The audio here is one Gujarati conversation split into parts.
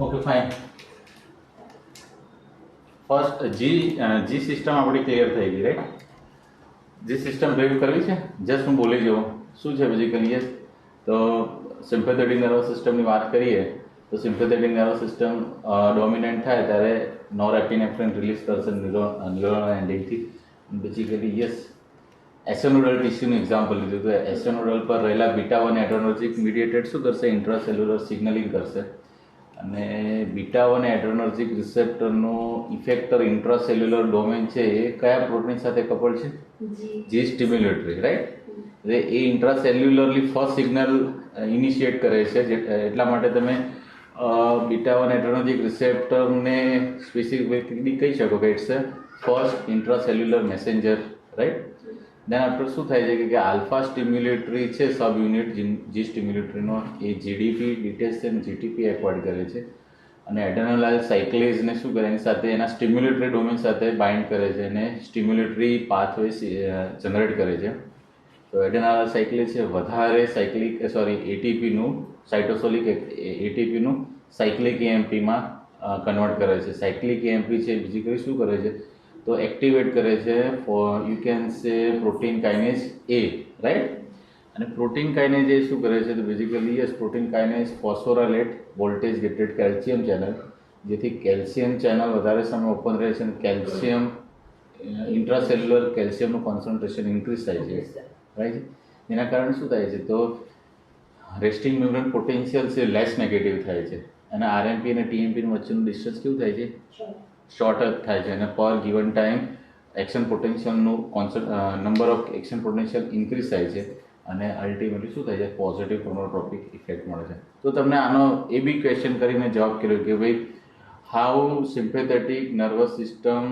Okay fine. ફર્સ્ટ જી સિસ્ટમ આપણી ક્લિયર થઈ ગઈ, રાઈટ? જી સિસ્ટમ રિવ્યુ કરવી છે. જસ્ટ હું બોલી જાઉં શું છે બેઝિકલી. તો સિમ્પેથેટિક નર્વસ સિસ્ટમની વાત કરીએ તો સિમ્પેથેટિક નર્વસ સિસ્ટમ ડોમિનેન્ટ થાય ત્યારે નોરેપિનેફ્રિન રિલીઝ કરશે ન્યુરોનલ એન્ડિંગથી. બેઝિકલી યસ, એસેનોડલ ટિશ્યુનું એક્ઝામ્પલ લીધું તો એસેનોડલ પર રહેલા બીટા 1 એડ્રેનર્જિક મીડિયેટેડ શું કરશે? ઇન્ટ્રાસેલ્યુલર સિગ્નલિંગ કરશે. અને બીટા 1 એડ્રેનર્જિક રિસેપ્ટરનો ઇફેક્ટર ઇન્ટ્રાસેલ્યુલર ડોમેન છે એ કયા પ્રોટીન સાથે કપલ છે? જી સ્ટિમ્યુલેટરી, રાઈટ? એટલે એ ઇન્ટ્રાસેલ્યુલરલી ફર્સ્ટ સિગ્નલ ઇનિશિએટ કરે છે. એટલા માટે તમે બીટા 1 એડ્રેનર્જિક રિસેપ્ટરને સ્પેસિફિકલી કહી શકો કે it's a first intracellular messenger, right? Then after શું થાય છે કે આલ્ફા સ્ટિમ્યુલેટરી છે સબ યુનિટ જી સ્ટિમ્યુલેટરીનો, એ જીડીપી ડિટેક્સ અને જીટીપી એક્વાયર્ડ કરે છે. અને એડેનોલાઇલ સાયક્લેઝને શું કરે? એની સાથે એના સ્ટિમ્યુલેટરી ડોમેન સાથે બાઇન્ડ કરે છે અને સ્ટિમ્યુલેટરી પાથવે જનરેટ કરે છે. તો એડેનોલાઇલ સાયક્લેઝ છે વધારે એટીપીનું સાઇટોસોલિક એટીપીનું સાયક્લિક એએમપીમાં કન્વર્ટ કરે છે. સાયક્લિક એએમપી છે બેઝિકલી શું કરે છે? તો એક્ટિવેટ કરે છે you can say protein kinase A, right? અને પ્રોટીન કાઇનેઝ એ શું કરે છે? તો basically yes, protein kinase phosphorylate voltage gated calcium channel, જેથી કેલ્શિયમ ચેનલ વધારે સમય ઓપન રહે છે અને કેલ્શિયમ ઇન્ટ્રાસેલ્યુલર કેલ્શિયમનું કોન્સન્ટ્રેશન ઇન્ક્રીઝ થાય છે, રાઈટ? એના કારણે શું થાય છે? તો રેસ્ટિંગ મેમ્બ્રેન પોટેન્શિયલ છે લેસ નેગેટિવ થાય છે અને આરએમપી અને ટીએમપીનું વચ્ચેનું ડિસ્ટન્સ કેવું થાય છે? શોર્ટ જ થાય છે. અને પર ગિવન ટાઈમ એક્શન પોટેન્શિયલનું number of action potential increase થાય છે અને અલ્ટિમેટલી શું થાય છે? પોઝિટિવ ક્રોનોટ્રોપિક ઇફેક્ટ મળે છે. તો તમને આનો એ બી ક્વેશ્ચન કરીને જવાબ કર્યો કે ભાઈ how sympathetic nervous system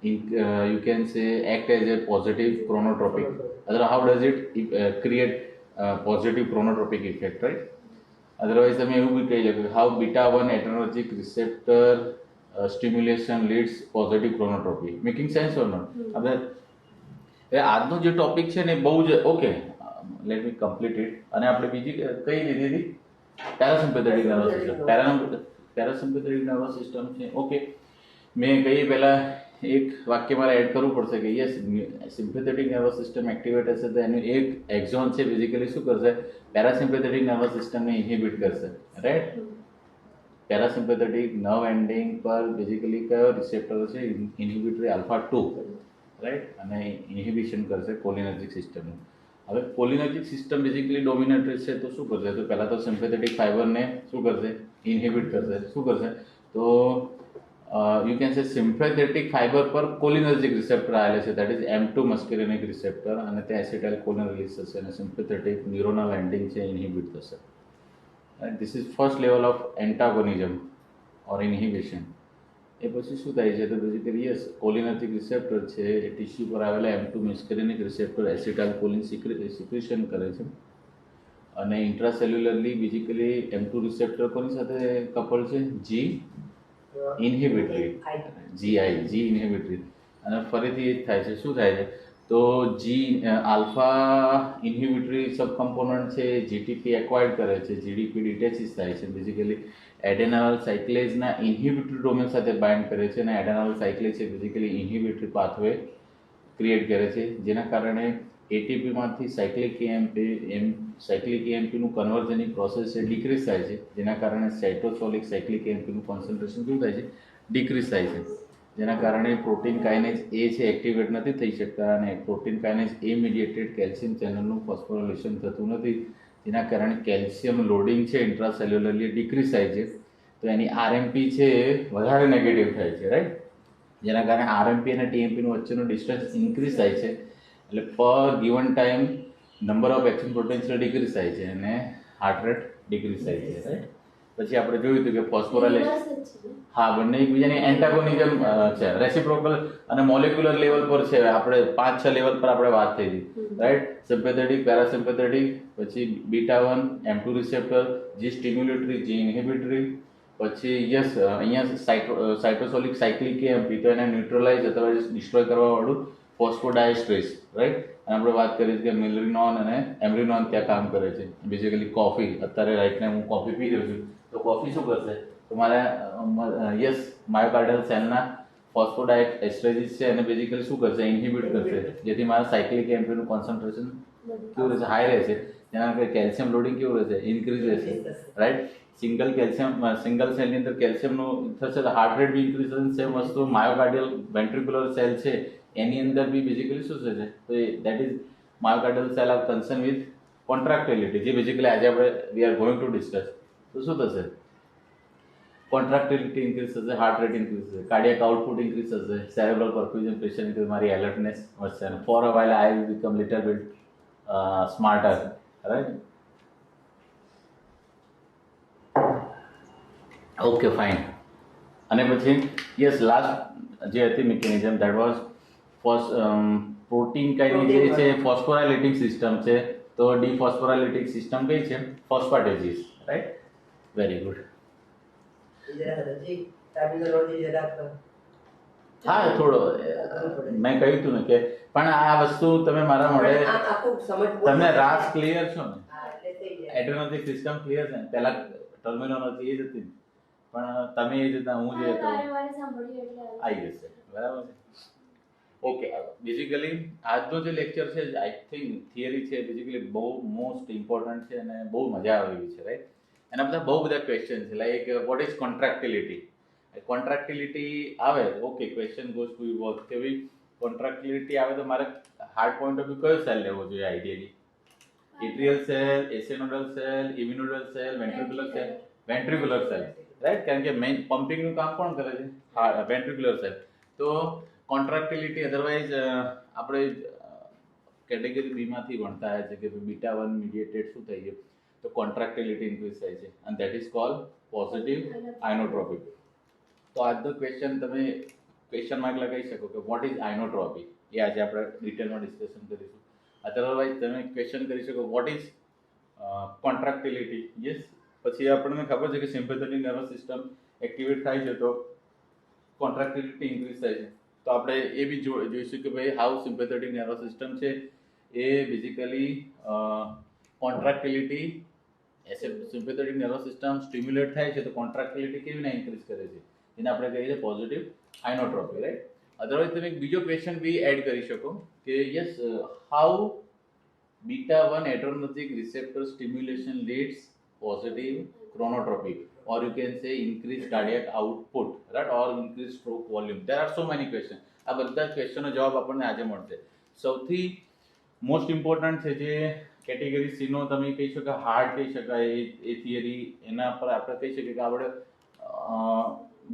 you can say act as a positive chronotropic, otherwise how does it create positive chronotropic effect, right? Otherwise તમે એવું બી કહી શકો how beta 1 adrenergic receptor stimulation leads positive chronotropy. Making sense or not? હવે આજનો જે ટોપિક છે ને બહુ જ okay, let me complete it. અને આપણે બીજી કઈ લીધી હતી? Parasympathetic nervous system. Parasympathetic nervous system છે ઓકે. મેં કઈ પહેલા એક વાક્ય મારે એડ કરવું પડશે કે yes, sympathetic nervous system activate હશે તો એનું એક એક્ઝોન છે બેઝિકલી શું કરશે? પેરાસિમ્પેથેટિક નર્વસ સિસ્ટમને ઇન્હિબિટ કરશે, રાઈટ? પેરાસિમ્પેથેટિક નર્વ એન્ડિંગ પર બેઝિકલી કયો રિસેપ્ટર છે? ઇન્હિબિટરી આલ્ફા 2, રાઈટ? અને ઇન્હિબિશન કરશે કોલિનર્જિક સિસ્ટમનું. હવે કોલિનર્જિક સિસ્ટમ બેઝિકલી ડોમિનેટરી છે તો શું કરશે? તો પહેલાં તો સિમ્પેથેટિક ફાઈબરને શું કરશે? ઇન્હિબિટ કરશે. શું કરશે? તો you can say sympathetic fiber પર કોલિનર્જિક રિસેપ્ટર આવેલા છે, that is M2 muscarinic receptor, અને તે એસિટાઇલ કોલિન રિલીઝ થશે અને સિમ્પેથેટિક ન્યુરોનલ એન્ડિંગ છે ઇન્હિબિટ થશે. This is first level of antagonism or inhibition. એ પછી શું થાય છે? તો બેઝિકલી યસ, કોલિનર્જિક રિસેપ્ટર છે એ ટિશ્યુ પર આવેલા M2 muscarinic receptor acetylcholine secretion કરે છે અને ઇન્ટ્રાસેલ્યુલરલી બેઝિકલી M2 રિસેપ્ટર કોની સાથે કપલ છે? જી ઇન્હિબિટરી, જી ઇન્હિબિટરી. અને ફરીથી એ જ થાય છે. શું થાય છે? તો જી આલ્ફા ઇન્હિબિટરી સબ કમ્પોનન્ટ છે જીટીપી એક્વાયર્ડ કરે છે, જીડીપી ડિટેચિસ થાય છે, બેઝિકલી એડેનોલાઇલ સાયક્લેઝના ઇન્હિબિટરી ડોમેન સાથે બાઇન્ડ કરે છે અને એડેનોલાઇલ સાયક્લેઝ છે બેઝિકલી ઇન્હિબિટરી પાથવે ક્રિએટ કરે છે, જેના કારણે એટીપીમાંથી સાયક્લિક એએમપીનું કન્વર્ઝનની પ્રોસેસ છે ડિક્રીઝ થાય છે, જેના કારણે સાઇટોસોલિક સાયક્લિક એએમપીનું કોન્સન્ટ્રેશન શું થાય છે? ડિક્રીઝ થાય છે, જેના કારણે પ્રોટીન કાઇનેઝ એ છે એક્ટિવેટ નથી થઈ શકતા અને પ્રોટીન કાઇનેઝ એ મીડિયેટેડ કેલ્શિયમ ચેનલનું ફોસ્ફોરાયલેશન થતું નથી, જેના કારણે કેલ્શિયમ લોડિંગ છે ઇન્ટ્રાસેલ્યુલરલી ડિક્રીઝ થાય છે. તો એની આરએમપી છે એ વધારે નેગેટિવ થાય છે, રાઈટ? જેના કારણે આરએમપી અને ટીએમપીનું વચ્ચેનો ડિસ્ટન્સ ઇન્ક્રીઝ થાય છે. એટલે પર given time number of action potential decrease થાય છે અને હાર્ટ રેટ ડિક્રીઝ થાય છે, રાઈટ? પછી આપણે જોયું હતું કે ફોસ્ફોરાયલેશન, હા, બંને એકબીજાની એન્ટાગોનિઝમ છે, રેસિપ્રોકલ અને મોલેક્યુલર લેવલ પર છે. આપણે 5-6 લેવલ પર આપણે વાત થઈ હતી, રાઈટ? સિમ્પેથેટિક, પેરાસિમ્પેથેટિક, પછી બીટા 1 M2 રિસેપ્ટર, જી સ્ટિમ્યુલેટરી, જી ઇન્હિબિટરી, પછી યસ અહીંયા સાઇટોસોલિક સાયક્લિક એએમપી, તો એને ન્યુટ્રલાઇઝ અથવા ડિસ્ટ્રોય કરવાવાળું ફોસ્ફોડાયસ્ટ્રેસ, રાઈટ? અને આપણે વાત કરી કે મિલરિનોન અને એમરિનોન ત્યાં કામ કરે છે. બેઝિકલી કોફી, અત્યારે રાઈટ ને હું કોફી પી રહ્યો છું તો કોફી શું કરશે, તમારા યસ માયોકાર્ડિયલ સેલના ફોસ્ફોડાયટ એસ્ટ્રેજીસ છે એને બેઝિકલી શું કરશે, ઇન્હિબિટ કરશે, જેથી મારા સાયક્લિક એમ્પીનું કોન્સન્ટ્રેશન કેવું રહેશે, હાઈ રહેશે. જેના કારણે કેલ્શિયમ લોડિંગ કેવું રહેશે, ઇન્ક્રીઝ રહેશે, રાઈટ. સિંગલ સેલની અંદર કેલ્શિયમનું થશે તો હાર્ટ રેટ બી ઇન્ક્રીઝ થશે. સેમ વસ્તુ માયોકાર્ડિયલ વેન્ટ્રિક્યુલર સેલ છે એની અંદર બી બેઝિકલી શું થશે, તો that is myocardial cell are concern with contractility, જે બેઝિકલી આજે આપણે we are going to discuss. તો શું થશે, કોન્ટ્રાક્ટિલિટી ઇન્ક્રીઝ થશે, હાર્ટ રેટ ઇન્ક્રીઝ થશે, કાર્ડિયાક આઉટપુટ ઇન્ક્રીઝ થશે, સેરેબ્રલ પરફ્યુઝન પ્રેશર ઇન્ક્રીઝ, મારી એલર્ટનેસ વધશે, અને for a while I will become little bit smarter, right. Okay fine. અને પછી યસ લાસ્ટ જે હતી મિકેનિઝમ દેટ વોઝ પ્રોટીન કઈની જે છે ફોસ્ફોરાયલિટિક સિસ્ટમ છે. તો ડીફોસ્ફોરાયલિટિક સિસ્ટમ કઈ છે, ફોસ્ફાટેજીસ, રાઈટ. Very good. હા થોડો મેં કહ્યું હતું ને કે પણ આ વસ્તુ તમે મારા મળે તમે રાસ ક્લિયર છો ને, એડ્રેનર્જિક સિસ્ટમ ક્લિયર છે ને, પહેલા ટર્મિનોલોજી એ જ હતી ને, પણ તમે એ જ રીતના હું જે હતો આવી જશે, બરાબર છે. ઓકે, બેઝિકલી આજનો જે લેક્ચર છે આઈ થિંક થિયરી છે બેઝિકલી બહુ મોસ્ટ ઇમ્પોર્ટન્ટ છે અને બહુ મજા આવે એવી છે, રાઈટ. એના બધા બહુ બધા ક્વેશ્ચન છે, like what is contractility. Contractility આવે okay, question goes to work કે ભાઈ કોન્ટ્રાક્ટિલિટી આવે તો મારે હાર્ડ પોઈન્ટ ઓફ વ્યૂ કયો સેલ લેવો જોઈએ ideally, atrial cell, SA nodal cell, ઇમ્યુનોડલ સેલ, વેન્ટ્રિક્યુલર સેલ, રાઈટ. કારણ કે મેઇન પમ્પિંગનું કામ કોણ કરે છે, વેન્ટ્રિક્યુલર સેલ. તો કોન્ટ્રાક્ટિલિટી અધરવાઇઝ આપણે કેટેગરી બીમાંથી ભણતા આવ્યા છે કે બીટા 1 મીડિયેટેડ શું થઈ ગયું, તો કોન્ટ્રાક્ટિલિટી ઇન્ક્રીઝ થાય છે અને દેટ ઇઝ કોલ્ડ પોઝિટિવ આઇનોટ્રોપી. તો આજનો ક્વેશ્ચન તમે ક્વેશ્ચન માર્ક લગાવી શકો કે વોટ ઇઝ આઇનોટ્રોપી, એ આજે આપણે ડિટેલમાં ડિસ્કશન કરીશું. અધરવાઇઝ તમે ક્વેશ્ચન કરી શકો વોટ ઇઝ કોન્ટ્રાક્ટિલિટી. યસ, પછી આપણને ખબર છે કે સિમ્પેથેટિક નર્વસ સિસ્ટમ એક્ટિવેટ થાય છે તો કોન્ટ્રાક્ટિલિટી ઇન્ક્રીઝ થાય છે. તો આપણે એ બી જોઈશું કે ભાઈ હાઉ સિમ્પેથેટિક નર્વસ સિસ્ટમ છે એ basically contractility sympathetic nervous system stimulate થાય છે તો કોન્ટ્રાક્ટિલિટી કેવી રીતે ઇન્ક્રીઝ કરે છે, એને આપણે કહીએ છીએ પોઝિટિવ આઇનોટ્રોપી, રાઈટ. અધરવાઇઝ તમે બીજો ક્વેશ્ચન બી એડ કરી શકો કે yes how beta 1 adrenergic receptor stimulation leads positive chronotropy, or you can say increased cardiac output, right, or increased stroke volume. There are so many questions. આ બધા ક્વેશ્ચનનો જવાબ આપણને આજે મળશે. સૌથી મોસ્ટ ઇમ્પોર્ટન્ટ છે જે કેટેગરી સી નો તમે કહી શકો હાર્ડ કહી શકાય એ થિયરી, એના પર આપણે કહી શકીએ કે આપણે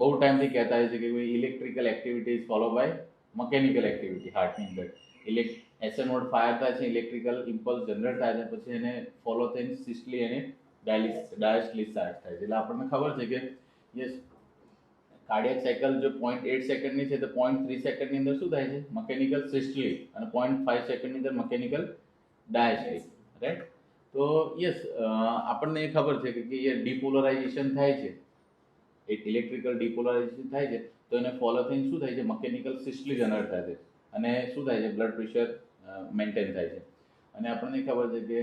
બહુ ટાઈમથી કહેતા હોય છે કે electrical activity is follow by mechanical activity. હાર્ટની અંદર એસએ નોડ ફાયર થાય છે, ઇલેક્ટ્રિકલ ઇમ્પલ્સ જનરેટ થાય છે, પછી એને ફોલો થઈને સિસ્ટલી એને ડાયાસ્ટલી સ્ટાર્ટ થાય છે. એટલે આપણને ખબર છે કે યસ કાર્ડિયક સાયકલ જો 0.8 સેકન્ડની છે તો 0.3 સેકન્ડની અંદર શું થાય છે, મકેનિકલ સિસ્ટલી, અને 0.5 સેકન્ડની અંદર મકેનિકલ ડાયાસ્ટલી, રાઈટ. તો યસ આપણને એ ખબર છે કે એ ડિપોલરાઇઝેશન થાય છે, એક ઇલેક્ટ્રિકલ ડિપોલરાઇઝેશન થાય છે તો એને ફોલો થઈને શું થાય છે, મકેનિકલ સિસ્ટલી જનરેટ થાય છે અને શું થાય છે, બ્લડ પ્રેશર મેન્ટેન થાય છે. અને આપણને ખબર છે કે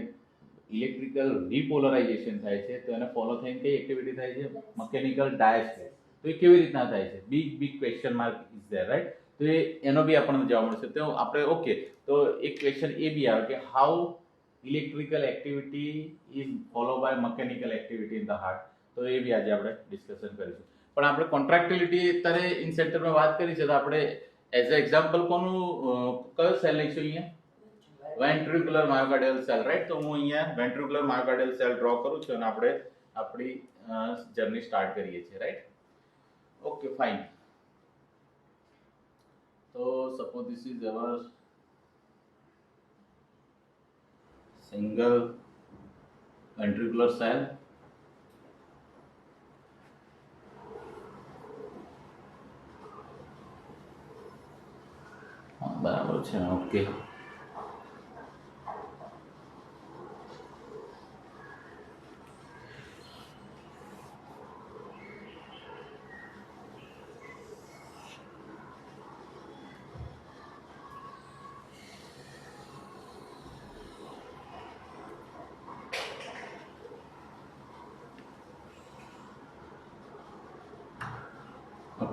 ઇલેક્ટ્રિકલ રિપોલરાઇઝેશન થાય છે તો એને ફોલો થઈને કઈ એક્ટિવિટી થાય છે, મકેનિકલ ડાયાસ્ટલી. તો એ કેવી રીતના થાય છે, big question mark is there, right. તો એનો બી આપણને જવાબ મળશે. તો આપણે ઓકે, તો એક ક્વેશ્ચન એ બી આવે કે how electrical activity is follow by mechanical activity in the heart. તો એ બી આજે આપણે ડિસ્કશન કરીશું. પણ આપણે કોન્ટ્રાક્ટિલિટી અત્યારે ઇન સેન્ટરમાં વાત કરી છે તો આપણે એઝ અ એક્ઝામ્પલ કોનું કયો સેલ લઈશું અહીંયા, વેન્ટ્રિક્યુલર માયોકાર્ડિયલ સેલ, રાઈટ. તો હું અહીંયા વેન્ટ્રિક્યુલર માયોકાર્ડિયલ સેલ ડ્રો કરું છું અને આપણે આપણી જર્ની સ્ટાર્ટ કરીએ છીએ, રાઈટ. Okay fine. તો suppose this is our single ventricular cell. બરાબર છે, okay.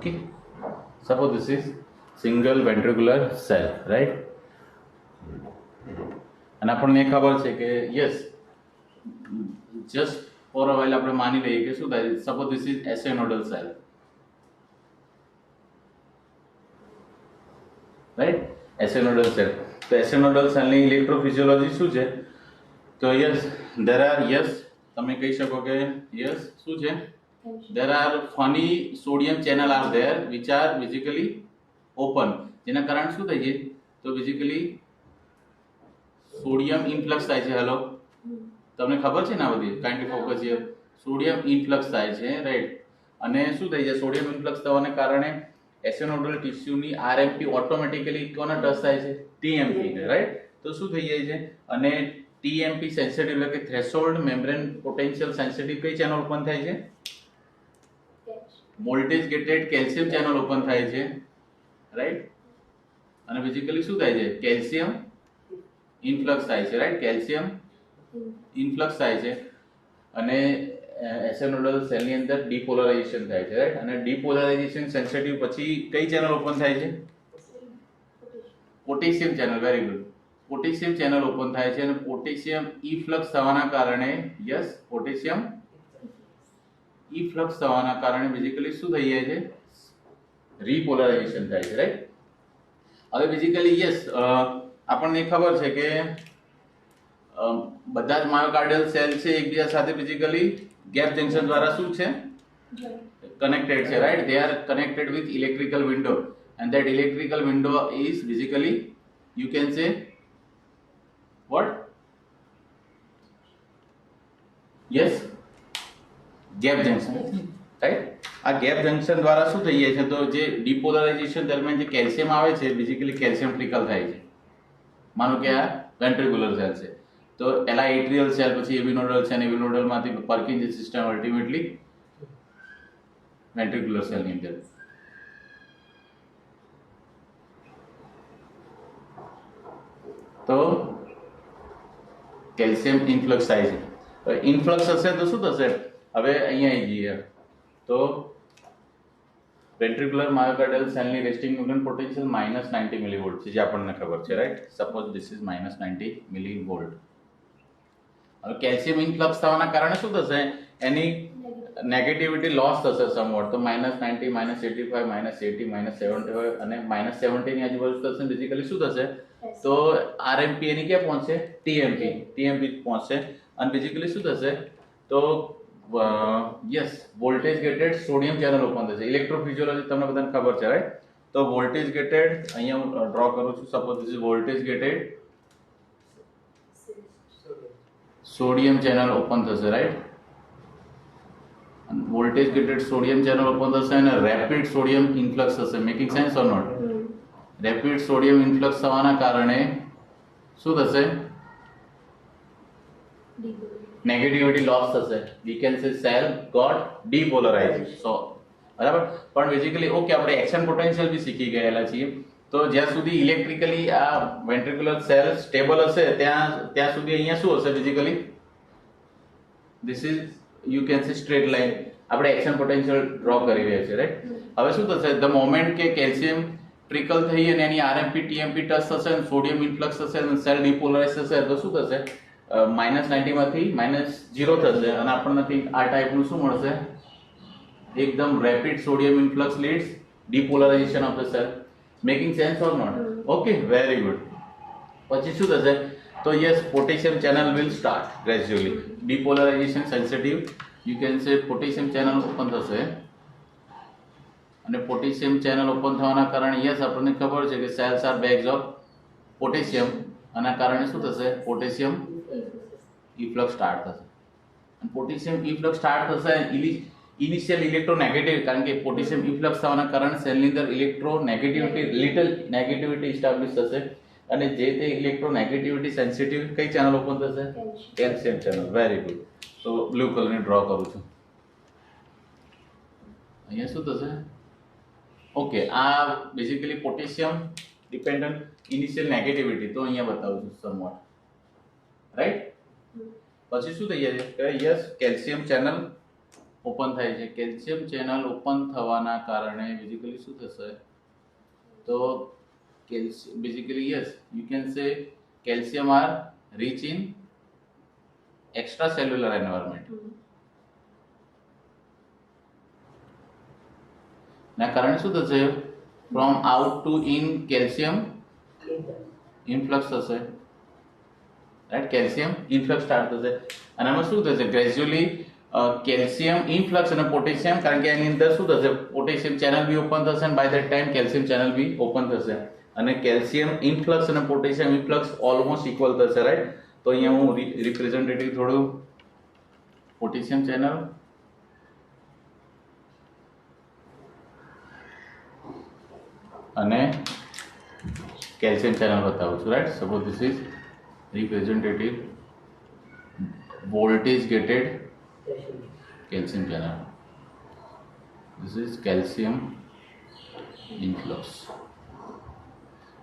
Okay, suppose this is single ventricular cell, right. અને આપણને ખબર છે કે yes, just for a while આપણે માની લઈએ કે શું થાય, suppose this is SA nodal cell, right. SA nodal cell, તો એસેનોડલ સેલની ઇલેક્ટ્રોફિઝિયોલોજી શું છે? તો યસ, ધેર આર, યસ તમે કહી શકો કે યસ શું છે, there are funny sodium channel are there which are basically open, જેના કારણે શું થાય છે, તો બેઝિકલી સોડિયમ ઇન્ફ્લક્સ થાય છે. હેલો, તમને ખબર છે ને આ બધી? Kindly focus here. સોડિયમ ઇન્ફ્લક્સ થાય છે, રાઈટ. અને શું થાય છે, સોડિયમ ઇન્ફ્લક્સ થવાને કારણે એસેનોડલ ટિશ્યુની આરએમપી ઓટોમેટિકલી કોને ટચ થાય છે, ટીએમપી ને, રાઈટ. તો શું થઈ જાય છે, અને ટીએમપી સેન્સિટિવ એટલે કે થ્રેશોલ્ડ મેમ્બ્રેન પોટેન્શિયલ સેન્સિટિવ કઈ ચેનલ ઓપન થાય છે, voltage gated calcium channel open થાય છે, રાઈટ. અને બેઝિકલી શું થાય છે, કેલ્શિયમ ઇન્ફ્લક્સ થાય છે, રાઈટ. કેલ્શિયમ ઇન્ફ્લક્સ થાય છે અને એસેનોડલ સેલની અંદર ડીપોલરાઇઝેશન થાય છે, રાઈટ. અને ડીપોલરાઇઝેશન સેન્સિટિવ પછી કઈ ચેનલ ઓપન થાય છે, potassium channel. Very good. Potassium channel open થાય છે અને પોટેશિયમ ઇફ્લક્સ થવાના કારણે, યસ, પોટેશિયમ ઇફ્લક્સ થવાના કારણે બેઝિકલી શું થઈ જાય છે, રીપોલરાઇઝેશન થાય છે, રાઈટ. હવે બેઝિકલી યસ, આપણને ખબર છે કે બધા જ માયોકાર્ડિયલ સેલ છે એકબીજા સાથે બેઝિકલી ગેપ જંકશન દ્વારા શું છે, કનેક્ટેડ છે, right. They are connected with electrical window and that electrical window is basically, you can say what, yes, gap junction, right. આ ગેપ જંકશન દ્વારા શું થઈ જાય છે, તો જે ડિપોલરાઇઝેશન દરમિયાન જે કેલ્શિયમ આવે છે બેઝિકલી કેલ્શિયમ ટ્રિકલ થાય છે. માનો કે આ વેન્ટ્રિક્યુલર સેલ છે, તો એલા એટ્રિયલ સેલ, પછી એવિનોડલ છે, અને એવિનોડલ માંથી પર્કિન્સન સિસ્ટમ અલ્ટિમેટલી વેન્ટ્રિક્યુલર સેલની અંદર. તો કેલ્શિયમ ઇન્ફ્લક્સ થાય છે. ઇન્ફ્લક્સ હશે તો શું થશે, હવે અહીંયા આવી જઈએ, તો વેન્ટ્રિક્યુલર માયોકાર્ડિયલ સેલની રેસ્ટિંગ ન્યુક્લિયર પોટેન્શિયલ -90 મિલીવોલ્ટ છે, જે આપણને ખબર છે, right. Suppose this is -90 millivolt. હવે કેલ્શિયમ ઇન્ફ્લક્સ થવાના કારણે શું થશે, એની નેગેટિવિટી લોસ થશે સમવોટ, તો -90, -85, -80, -75 અને -70 ની આજુબાજુ થશે. બેઝિકલી શું થશે, તો આરએમપી એની ક્યાં પહોંચશે, ટીએમપી પહોંચશે. અને બેઝિકલી શું થશે, તો yes, voltage gated sodium channel open થશે. ઇલેક્ટ્રોફિઝિયોલોજી તમને બધાને ખબર છે, રાઈટ. તો વોલ્ટેજ ગેટેડ, અહીંયા હું ડ્રો કરું છું, suppose this is voltage gated sodium channel open થશે, right. Voltage gated sodium channel open થશે અને રેપિડ સોડિયમ ઇન્ફ્લક્સ થશે. Making sense or not? Rapid sodium influx થવાના કારણે શું થશે, નેગેટિવિટી લોસ થશે. We can say cell got depolarized. So બરાબર. પણ બેઝિકલી ઓકે, આપણે એક્શન પોટેન્શિયલ બી શીખી ગયેલા છીએ. તો જ્યાં સુધી ઇલેક્ટ્રિકલી આ વેન્ટ્રિક્યુલર સેલ સ્ટેબલ હશે ત્યાં સુધી અહીંયા શું હશે, basically this is, you can સે સ્ટ્રેટ લાઇન. આપણે એક્શન પોટેન્શિયલ ડ્રો કરી રહ્યા છીએ, રાઈટ. હવે શું થશે, ધ મોમેન્ટ કે કેલ્શિયમ ટ્રિકલ થઈ અને એની આરએમપી ટીએમપી ટચ થશે અને સોડિયમ ઇન્ફ્લક્સ થશે અને સેલ ડિપોલરાઇઝ થશે, તો શું થશે, -90 માંથી -0 થશે અને આપણને આ ટાઈપનું શું મળશે, એકદમ rapid sodium influx leads depolarization of the cell. Making sense or not? Okay, very good. પછી શું થશે, તો yes, potassium channel will start gradually. Depolarization sensitive, you can say potassium channel open થશે. અને પોટેશિયમ ચેનલ ઓપન થવાના કારણે યસ, આપણને ખબર છે કે cells are bags of potassium. આના કારણે શું થશે, પોટેશિયમ ઇફ્લક્સ સ્ટાર્ટ થશે. અને પોટેશિયમ ઇફ્લક્સ સ્ટાર્ટ થશે, ઇનિશિયલ ઇલેક્ટ્રોનેગેટિવ, કારણ કે પોટેશિયમ ઇફ્લક્સ થવાના કારણે સેલની અંદર ઇલેક્ટ્રોનેગેટિવિટી, લિટલ નેગેટિવિટી ઇસ્ટાબ્લિશ થશે. અને જે તે ઇલેક્ટ્રોનેગેટિવિટી સેન્સિટિવ કઈ ચેનલ ઓપન થશે, કેલ્શિયમ ચેનલ. Very good. તો બ્લુ કલરની ડ્રો કરું છું. અહીંયા શું થશે, ઓકે, આ basically potassium dependent initial negativity, તો અહીંયા બતાવું છું સમવોટ, રાઈટ. પછી શું થઈ જાય છે કે યસ, કેલ્શિયમ ચેનલ ઓપન થાય છે. કેલ્શિયમ ચેનલ ઓપન થવાના કારણે બેઝિકલી શું થશે? તો basically yes, you can say calcium are rich in extracellular environment. ના કારણે શું થશે? From out to in calcium influx થશે, રાઈટ? કેલ્શિયમ ઇન્ફ્લક્સ સ્ટાર્ટ થશે અને આમાં શું થશે? ગ્રેજ્યુઅલી કેલ્શિયમ ઇન્ફ્લક્સ અને પોટેશિયમ, કારણ કે એની અંદર શું થશે? પોટેશિયમ ચેનલ બી ઓપન થશે અને by that time calcium channel બી ઓપન થશે અને કેલ્શિયમ ઇન્ફ્લક્સ અને પોટેશિયમ ઇન્ફ્લક્સ ઓલમોસ્ટ ઇક્વલ થશે, રાઈટ? તો અહીંયા હું રિપ્રેઝેન્ટેટિવ થોડું પોટેશિયમ ચેનલ અને કેલ્શિયમ ચેનલ બતાવું છું, right? Suppose this is representative voltage gated calcium channel. This is calcium influx.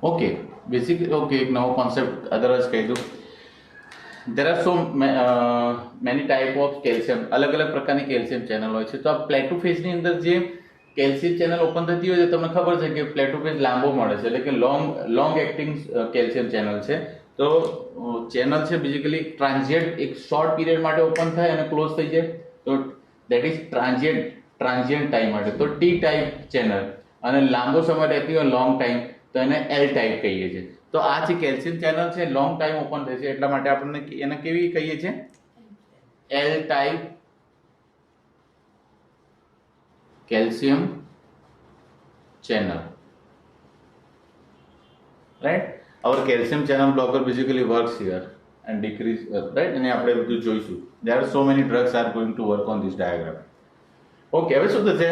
Okay, basically okay, એક નવો કોન્સેપ્ટ અદરવાઇઝ કહી દઉં. there are so many type of calcium, અલગ અલગ પ્રકારની કેલ્શિયમ ચેનલ હોય છે. તો આ પ્લેટોફેઝ ની અંદર જે કેલ્શિયમ ચેનલ ઓપન થતી હોય છે, તમને ખબર છે કે પ્લેટોફેઝ લાંબો મળે છે, એટલે કે લોંગ એક્ટિંગ કેલ્શિયમ ચેનલ છે. તો ચેનલ છે બેઝિકલી ટ્રાન્ઝિયન્ટ, એક શોર્ટ પીરિયડ માટે ઓપન થાય અને ક્લોઝ થઈ જાય, તો દેટ ઇઝ ટ્રાન્ઝિયન્ટ ટાઈમ માટે, તો ટી ટાઈપ ચેનલ. અને લાંબો સમય રહેતી હોય લોંગ ટાઈમ, તો એને એલ ટાઈપ કહીએ છીએ. તો આ જે કેલ્શિયમ ચેનલ છે લોંગ ટાઈમ ઓપન થાય છે, એટલા માટે આપણને એને કેવી કહીએ છીએ? L type calcium channel, right? our calcium channel blocker basically works here and decrease, right? અને આપણે બધું જોઈશું. there are so many drugs are going to work on this diagram. okay, હવે શું થશે?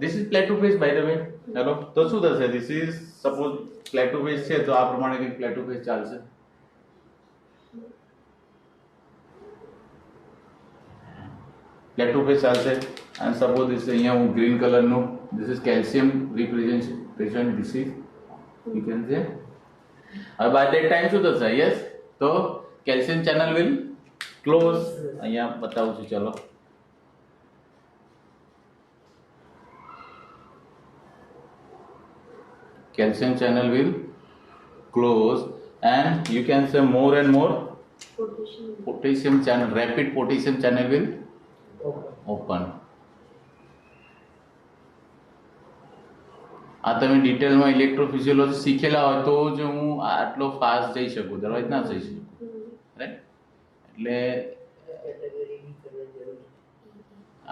this is plateauphase by the way. Hello, તો શું થશે? this is suppose plateauphase છે, તો આ પ્રમાણે કંઈક plateauphase ચાલશે. plateauphase ચાલશે and suppose this અહીંયા હું ગ્રીન કલરનું, this is calcium representation, this is you can say. by that time શું થશે? યસ, તો કેલ્શિયમ ચેનલ વિલ ક્લોઝ. અહીંયા બતાવું છું, ચલો. calcium channel will close and you can say more and more potassium channel, rapid potassium channel will open. આ તમે ડિટેલમાં ઇલેક્ટ્રોફિઝિયોલોજી શીખેલા હોય તો જ હું આટલો ફાસ્ટ જઈ શકું, અદરવાઇઝ ના જઈ શકું, રાઈટ? એટલે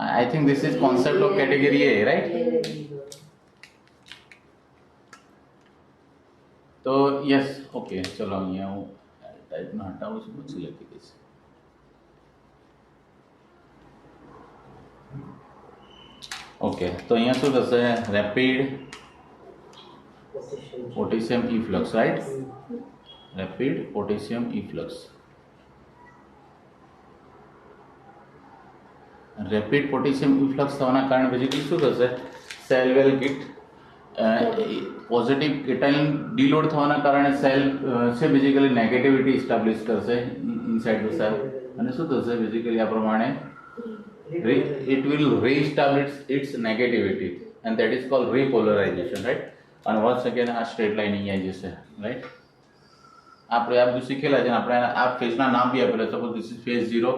I think this is concept of category A, right? તો યસ, ઓકે, ચલો અહીંયા હું ટાઈપમાં હટાવું છું, પછી લખી દઈશ. ઓકે, તો અહીંયા શું થશે? Rapid potassium efflux, right? rapid potassium efflux. rapid potassium efflux થવાના કારણે બેઝિકલી શું થશે? સેલ વેલ ગેટ પોઝિટિવ કેટાઇન ડીલોડ થવાના કારણે સેલ છે બેઝિકલી નેગેટિવિટી એસ્ટાબ્લિશ કરશે ઇનસાઇડ ધ સેલ, અને શું થશે બેઝિકલી આ પ્રમાણે? it will re-establish its negativity and that is called repolarization, right? અને વન્સ અગેન આ સ્ટ્રેટ લાઈન અહીંયા જશે, રાઈટ? આપણે આ બધું શીખેલા છે, આપણે આ ફેઝના નામ બી આપેલા. Suppose this is phase 0,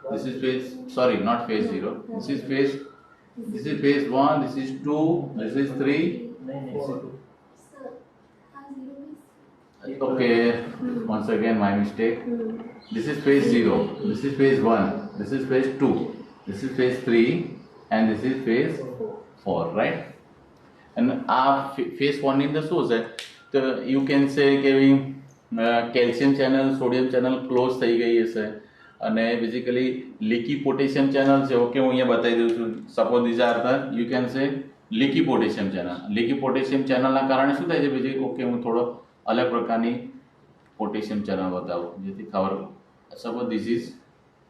this is phase, sorry, not phase 0, this is phase 1, this is 2, this is 3. okay, once again my mistake. this is phase 0, this is phase 1, this is phase 2, this is phase 3 and this is phase 4, right? and આ phase 1 ની અંદર શું હશે? તો યુ કેન સે કે calcium channel, sodium channel close થઈ ગઈ હશે અને બેઝિકલી લીકી પોટેશિયમ ચેનલ છે. ઓકે, હું અહીંયા બતાવી દઉં છું. Suppose these are the you can say leaky potassium channel. Leaky potassium ચેનલના કારણે શું થાય છે બીજી? ઓકે, હું થોડો અલગ પ્રકારની પોટેશિયમ ચેનલ બતાવું જેથી ખબર. Suppose this is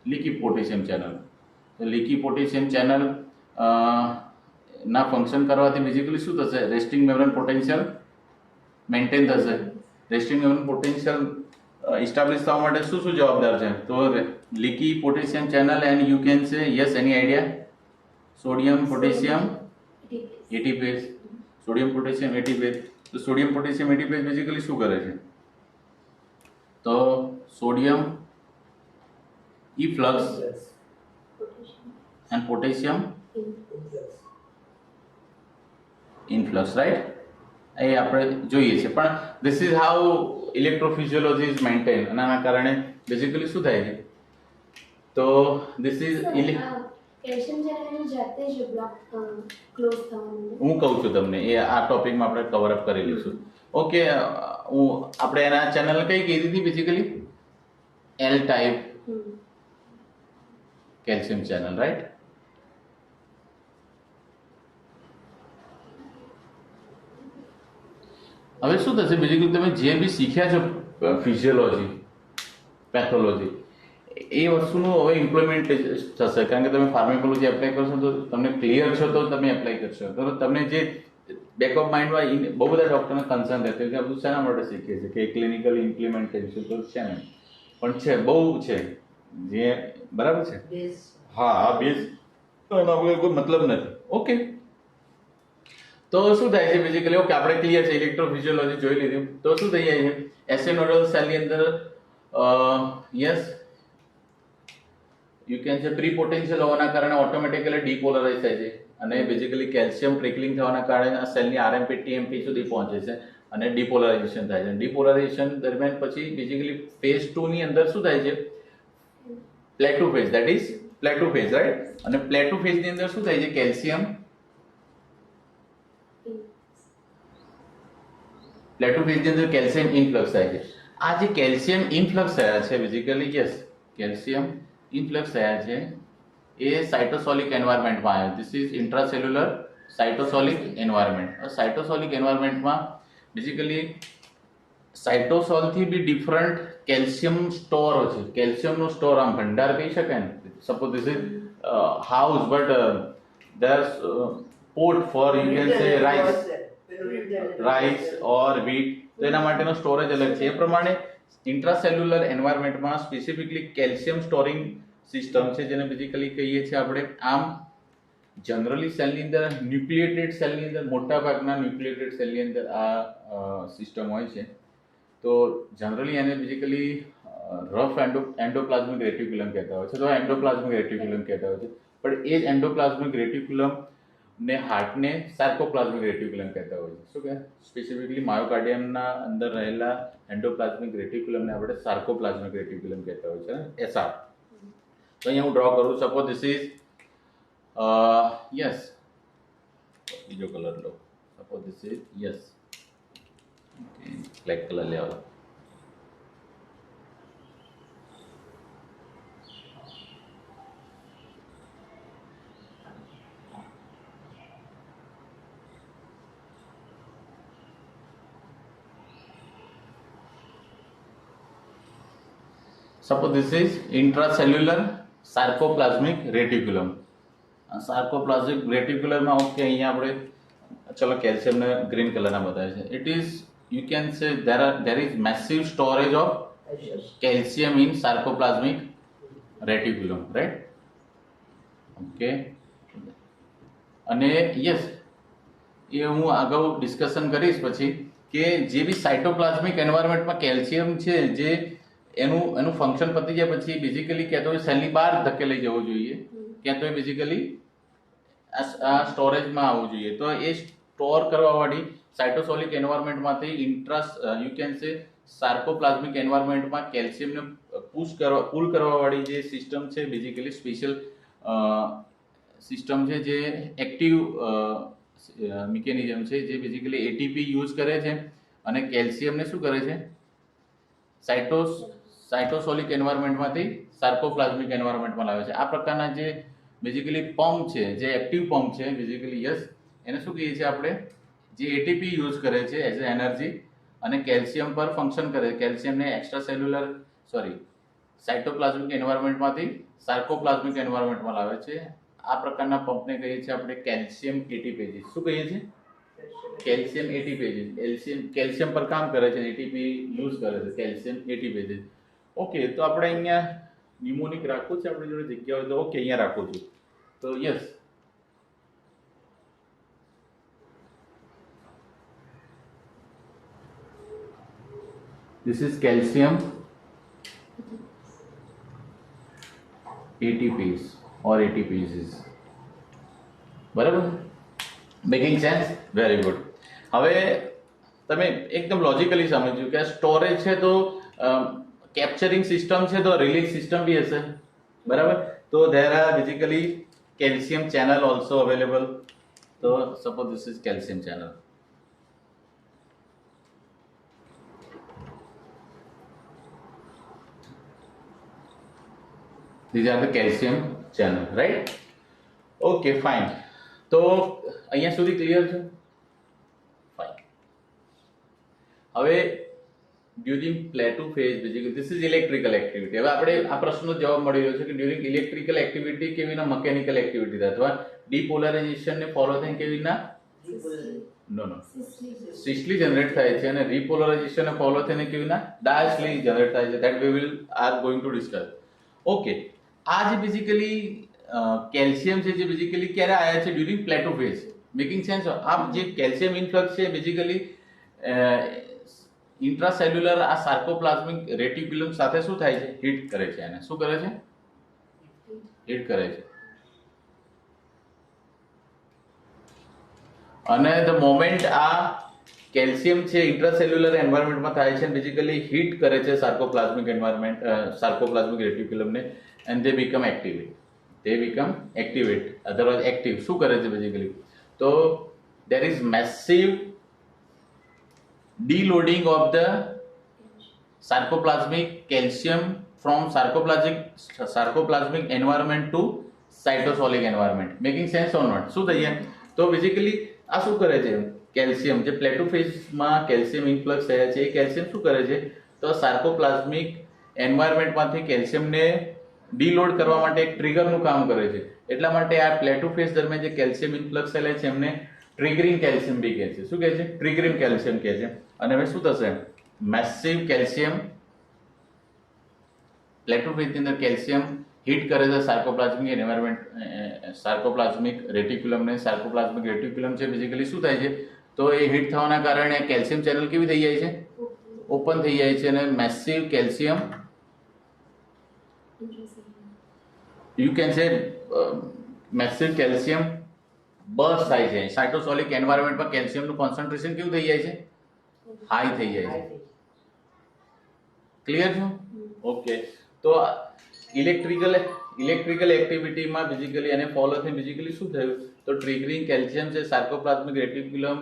leaky potassium channel. તો લીકી પોટેશિયમ ચેનલ ના ફંક્શન કરવાથી બેઝિકલી શું થશે? રેસ્ટિંગ મેમ્બ્રેન પોટેન્શિયલ મેન્ટેન થશે. રેસ્ટિંગ મેમ્બ્રેન પોટેન્શિયલ ઇસ્ટાબ્લિશ થવા માટે શું શું જવાબદાર છે? તો leaky potassium channel and you can say yes, any idea? Sodium potassium ATPase, sodium potassium ATPase. તો સોડિયમ પોટેશિયમ એટીપેઝ બેઝિકલી શું કરે છે? તો sodium efflux and potassium influx, right? એ આપણે જોઈએ છે, પણ this is how electrophysiology is maintained. અને આના કારણે બેઝિકલી શું થાય છે? તો this is કેલ્શિયમ ચેનલ જાતે જ બ્લોક ક્લોઝ થવાનું. હું કહું છું તમને, એ આ ટોપિકમાં આપણે કવર અપ કરી લઈશું. ઓકે, આપણે એના ચેનલ કઈ કીધી હતી basically? L type calcium channel, right? હવે શું થશે બેઝિકલી, તમે જે બી શીખ્યા છો ફિઝિયોલોજી, પેથોલોજી, એ વસ્તુનું હવે ઇમ્પ્લિમેન્ટ થશે. કારણ કે તમે ફાર્માકોલોજી એપ્લાય કરશો તો તમને ક્લિયર છો તો તમે એપ્લાય કરશો. તો તમને જે બેક ઓફ માઇન્ડમાં બહુ બધા ડૉક્ટરને કન્સર્ન રહેતું કે આ બધું શેના માટે શીખીએ છીએ, કે ક્લિનિકલ ઇમ્પ્લિમેન્ટેશન તો છે નહીં, પણ છે, બહુ છે, જે બરાબર છે. હા, આ બેઝ તો એનો કોઈ મતલબ નથી. ઓકે, તો શું થાય છે બેઝિકલી? ઓકે, આપણે ક્લિયર છે, ઇલેક્ટ્રોફિઝિયોલોજી જોઈ લીધું. તો શું થઈ જાય છે? એસેનોડલ સેલની અંદર યસ યુ કેન સે પ્રી પોટેન્શિયલ હોવાના કારણે ઓટોમેટિકલી ડીપોલરાઇઝ થાય છે, અને બેઝિકલી કેલ્શિયમ ટ્રિકલિંગ થવાના કારણે આ સેલની આરએમપી ટીએમપી સુધી પહોંચે છે અને ડીપોલરાઇઝેશન થાય છે. ડીપોલરાઇઝેશન દરમિયાન પછી બેઝિકલી ફેઝ 2 ની અંદર શું થાય છે? Plateau phase, that is plateau phase, right? અને પ્લેટુ ફેઝ ની અંદર શું થાય છે? કેલ્શિયમ પ્લેટુ ફેઝ ની અંદર કેલ્શિયમ ઇનફ્લક્સ થાય છે. આ જે કેલ્શિયમ ઇનફ્લક્સ થયા છે બેઝિકલી, યસ, કેલ્શિયમ ઇનફ્લક્સ થયા છે એ સાઇટોસોલિક એન્વાયરમેન્ટમાં આવ્યા. This is intracellular cytosolic environment. Cytosolic એન્વાયરમેન્ટમાં બેઝિકલી સાઇટોસોલથી બી ડિફરન્ટ કેલ્શિયમ સ્ટોર છે. કેલ્શિયમનો સ્ટોર આમ ભંડાર કહી શકાય ને. Suppose this is house, but there pot for you can say rice or wheat, તો એના માટેનો સ્ટોરેજ અલગ છે. એ પ્રમાણે ઇન્ટ્રાસેલ્યુલર એન્વાયરમેન્ટમાં સ્પેસિફિકલી કેલ્શિયમ સ્ટોરિંગ સિસ્ટમ છે, જેને બેઝિકલી કહીએ છીએ આપણે. આમ જનરલી સેલની અંદર, ન્યુક્લિએટેડ સેલની અંદર, મોટા ભાગના ન્યુક્લિએટેડ સેલની અંદર આ સિસ્ટમ હોય છે. તો જનરલી એને બેઝિકલી રફ એન્ડોપ્લાઝમિક રેટિક્યુલમ કહેતા હોય છે. તો એન્ડોપ્લાઝમિક રેટિક્યુલમ કહેતા હોય છે, પણ એ જ એન્ડોપ્લાઝમિક રેટિક્યુલમ ને હાર્ટને સાર્કોપ્લાઝમિક રેટિક્યુલમ કહેતા હોય છે. શું કહે? સ્પેસિફિકલી માયોકાર્ડિયમના અંદર રહેલા એન્ડોપ્લાઝમિક રેટિક્યુલમને આપણે સાર્કોપ્લાઝમિક રેટિક્યુલમ કહેતા હોય છે, એસઆર. તો અહીંયા હું ડ્રો કરું. સપોઝ ધીસ ઇઝ યસ, બીજો કલર લો. Suppose this is yes, okay, black colour લેવા. Suppose this is intracellular sarcoplasmic reticulum. Sarcoplasmic રેટિક્યુલરમાં ઓકે, અહીંયા આપણે ચલો કેલ્શિયમને ગ્રીન કલરના બતાવે છે. It is you can say there is massive storage of calcium in sarcoplasmic reticulum, right? Okay, અને યસ, એ હું અગાઉ ડિસ્કશન કરીશ પછી કે જે બી સાઇટોપ્લાઝમિક એન્વાયરમેન્ટમાં કેલ્શિયમ છે, જે એનું ફંક્શન પતી જાય પછી બેઝિકલી ક્યાં તો સેલની બહાર ધકેલાઈ જવું જોઈએ, ક્યાં તો બેઝિકલી આ સ્ટોરેજમાં આવવું જોઈએ. તો એ સ્ટોર કરવાવાળી સાઇટોસોલિક એન્વાયરમેન્ટમાંથી યુ કેન સે સાર્કોપ્લાઝમિક એન્વાયરમેન્ટમાં કેલ્શિયમને પુલ કરવાવાળી જે સિસ્ટમ છે, બેઝિકલી સ્પેશિયલ સિસ્ટમ છે, જે એક્ટિવ મિકેનિઝમ છે, જે બેઝિકલી એટીપી યુઝ કરે છે અને કેલ્શિયમને શું કરે છે? સાઇટોસોલિક એન્વાયરમેન્ટમાંથી સાર્કોપ્લાઝમિક એન્વાયરમેન્ટમાં લાવે છે. આ પ્રકારના જે બેઝિકલી પંપ છે, જે એક્ટિવ પંપ છે બેઝિકલી, યસ, એને શું કહીએ છીએ આપણે? જે એટીપી યુઝ કરે છે એઝ એ એનર્જી અને કેલ્શિયમ પર ફંક્શન કરે. કેલ્શિયમને સાઇટોપ્લાઝમિક એન્વાયરમેન્ટમાંથી સાર્કોપ્લાઝમિક એન્વાયરમેન્ટમાં લાવે છે. આ પ્રકારના પંપને કહીએ છીએ આપણે કેલ્શિયમ એટીપેજીસ. શું કહીએ છીએ? કેલ્શિયમ એટીપેજીસ. કેલ્શિયમ પર કામ કરે છે, એટીપી યુઝ કરે છે, કેલ્શિયમ એટીપેજીસ. ઓકે, તો આપણે અહીંયા ન્યુમોનિક રાખવું છે આપણી જોડે જગ્યા હોય તો ઓકે, અહીંયા રાખું છું. તો yes, This is calcium ATPs or ATPs. બરાબર, મેકિંગ સેન્સ? Very good. હવે તમે એકદમ લોજિકલી સમજ્યું કે સ્ટોરેજ છે તો કેપ્ચરિંગ સિસ્ટમ છે તો રિલીઝ સિસ્ટમ બી હશે, બરાબર? તો there are basically calcium channel also available. તો suppose this is calcium channel. These are the calcium channel, right? Okay, fine. તો અહીંયા સુધી ક્લિયર છે? ફાઇન. હવે during plateau phase basically this is electrical activity. હવે આપણે આ પ્રશ્નનો જવાબ મળી રહ્યો છે કે ડ્યુરિંગ ઇલેક્ટ્રિકલ એક્ટિવિટી કેવી ના મકેનિકલ એક્ટિવિટી થાય અથવા ડીપોલરાઇઝેશન ને ફોલો થઈને કેવી ના નો સિસ્ટલી જનરેટ થાય છે અને રીપોલરાઇઝેશન ને ફોલો થઈને કેવી ના ડાયસ્ટલી જનરેટ થાય છે. That we will R going to discuss. Okay, આ જે બેઝિકલી કેલ્શિયમ છે જે બેઝિકલી ક્યારે આવ્યા છે? During plateau phase. Making sense? આ જે કેલ્શિયમ ઇન્ફ્લક્સ છે બેઝિકલી ઇન્ટ્રાસેલ્યુલર આ સાર્કોપ્લાઝમિક રેટિક્યુલમ સાથે શું થાય છે? હિટ કરે છે. એને શું કરે છે? હિટ કરે છે. અને ધ મોમેન્ટ આ કેલ્શિયમ છે ઇન્ટ્રાસેલ્યુલર એન્વાયરમેન્ટમાં થાય છે બેઝિકલી હિટ કરે છે સાર્કોપ્લાઝમિક એન્વાયરમેન્ટ સાર્કોપ્લાઝમિક રેટિક્યુલમને and they become activate. they become activate, otherwise active. શું કરે છે બેઝિકલી? તો there is massive deloading of the sarcoplasmic calcium from sarcoplasmic environment to cytosolic environment. Making sense or not? શું થઈ? તો બેઝિકલી આ શું કરે છે? કેલ્શિયમ જે પ્લેટુ ફેઝમાં કેલ્શિયમ ઇન્ફ્લક્સ થયા છે એ કેલ્શિયમ શું કરે છે? તો સાર્કોપ્લાઝમિક એન્વાયરમેન્ટમાંથી કેલ્શિયમને ડીલોડ કરવા માટે એક ટ્રિગરનું કામ કરે છે. એટલા માટે આ પ્લેટુ ફેઝ દરમિયાન જે કેલ્શિયમ ઇન્ફ્લક્સ થયેલા છે એમને ટ્રિગરિંગ કેલ્શિયમ બી કહે છે. શું કહે છે? ટ્રિગરિંગ કેલ્શિયમ કહે છે. અને હવે શું થશે? મેસિવ કેલ્શિયમ પ્લેટુ ફેઝની અંદર કેલ્શિયમ હિટ કરે છે સાર્કોપ્લાઝમિક એન્વાયરમેન્ટ સાર્કોપ્લાઝમિક રેટિક્યુલમને. સાર્કોપ્લાઝમિક રેટિક્યુલમ છે બેઝિકલી શું થાય છે? તો એ હિટ થવાના કારણે કેલ્શિયમ ચેનલ કેવી થઈ જાય છે? ઓપન થઈ જાય છે અને massive calcium you can say massive calcium burst થાય છે. સાઇટોસોલિક એન્વાયરમેન્ટમાં કેલ્શિયમનું કોન્સન્ટ્રેશન કેવું થઈ જાય છે? હાઈ થઈ જાય છે. ક્લિયર છે? ઓકે. તો ઇલેક્ટ્રિકલ એક્ટિવિટીમાં બેઝિકલી અને ફોલો થઈને બેઝિકલી શું થયું? તો ટ્રિગરિંગ કેલ્શિયમ છે સાર્કોપ્લાઝમિક રેટિક્યુલમ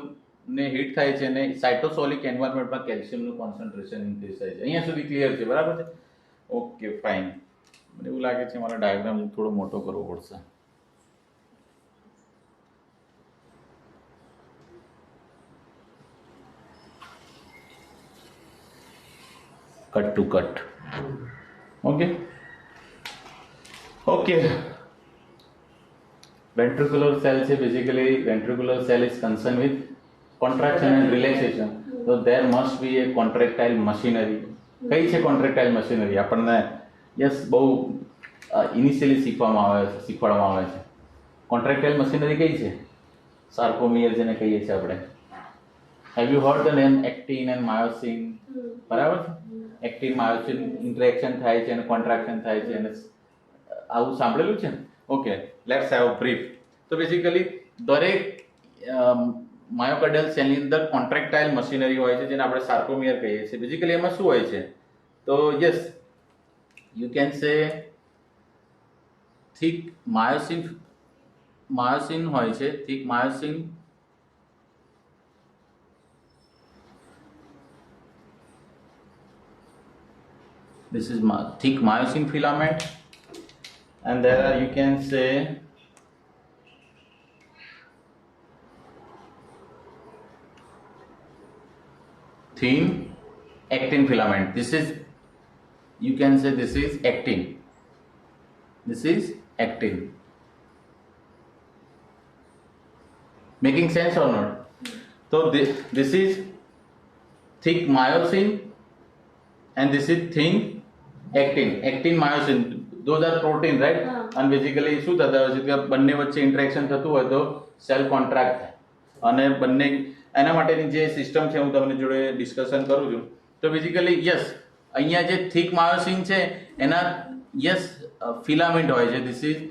ને હિટ થાય છે અને સાઇટોસોલિક એન્વાયરમેન્ટમાં કેલ્શિયમનું કોન્સન્ટ્રેશન ઇન્ક્રીઝ થાય છે. અહીંયા સુધી ક્લિયર છે? બરાબર છે? Okay, fine. મને એવું લાગે છે મારા ડાયાગ્રામ થોડો મોટો કરવો પડશે. Cut to cut. Okay okay. ventricular cell છે basically ventricular cell is concerned with contraction and relaxation. so there must be a contractile machinery. કઈ છે contractile machinery? આપણને યસ બહુ ઇનિશિયલી શીખવાડવામાં આવે છે. કોન્ટ્રાક્ટાઇલ મશીનરી કઈ છે? સાર્કોમિયર જેને કહીએ છીએ આપણે. Have you hard the name actin and myosin? બરાબર છે? એક્ટિન માયોસિન ઇન્ટરેક્શન થાય છે અને કોન્ટ્રાક્શન થાય છે અને આવું સાંભળેલું છે ને? Okay, let's have brief. તો બેઝિકલી દરેક માયોકાર્ડિયલ સેલની અંદર કોન્ટ્રાક્ટાઇલ મશીનરી હોય છે જેને આપણે સાર્કોમિયર કહીએ છીએ. બેઝિકલી એમાં શું હોય છે? તો yes you can say thick myosin હોય છે. thick myosin this is thick myosin filament and there are you can say thin actin filament. This is you can say this is actin. This is actin. Making sense or not? So this is thick myosin and this is thin actin. Actin myosin those are protein, right? And basically શું થતા હોય છે કે બંને વચ્ચે ઇન્ટરેક્શન થતું હોય તો સેલ કોન્ટ્રાક્ટ થાય અને બંને એના માટેની જે સિસ્ટમ છે હું તમને જોડે ડિસ્કશન કરું છું તો બેઝિકલી યસ, અહીંયા જે થિક માયોસિન છે એના યસ ફિલામેન્ટ હોય છે. This is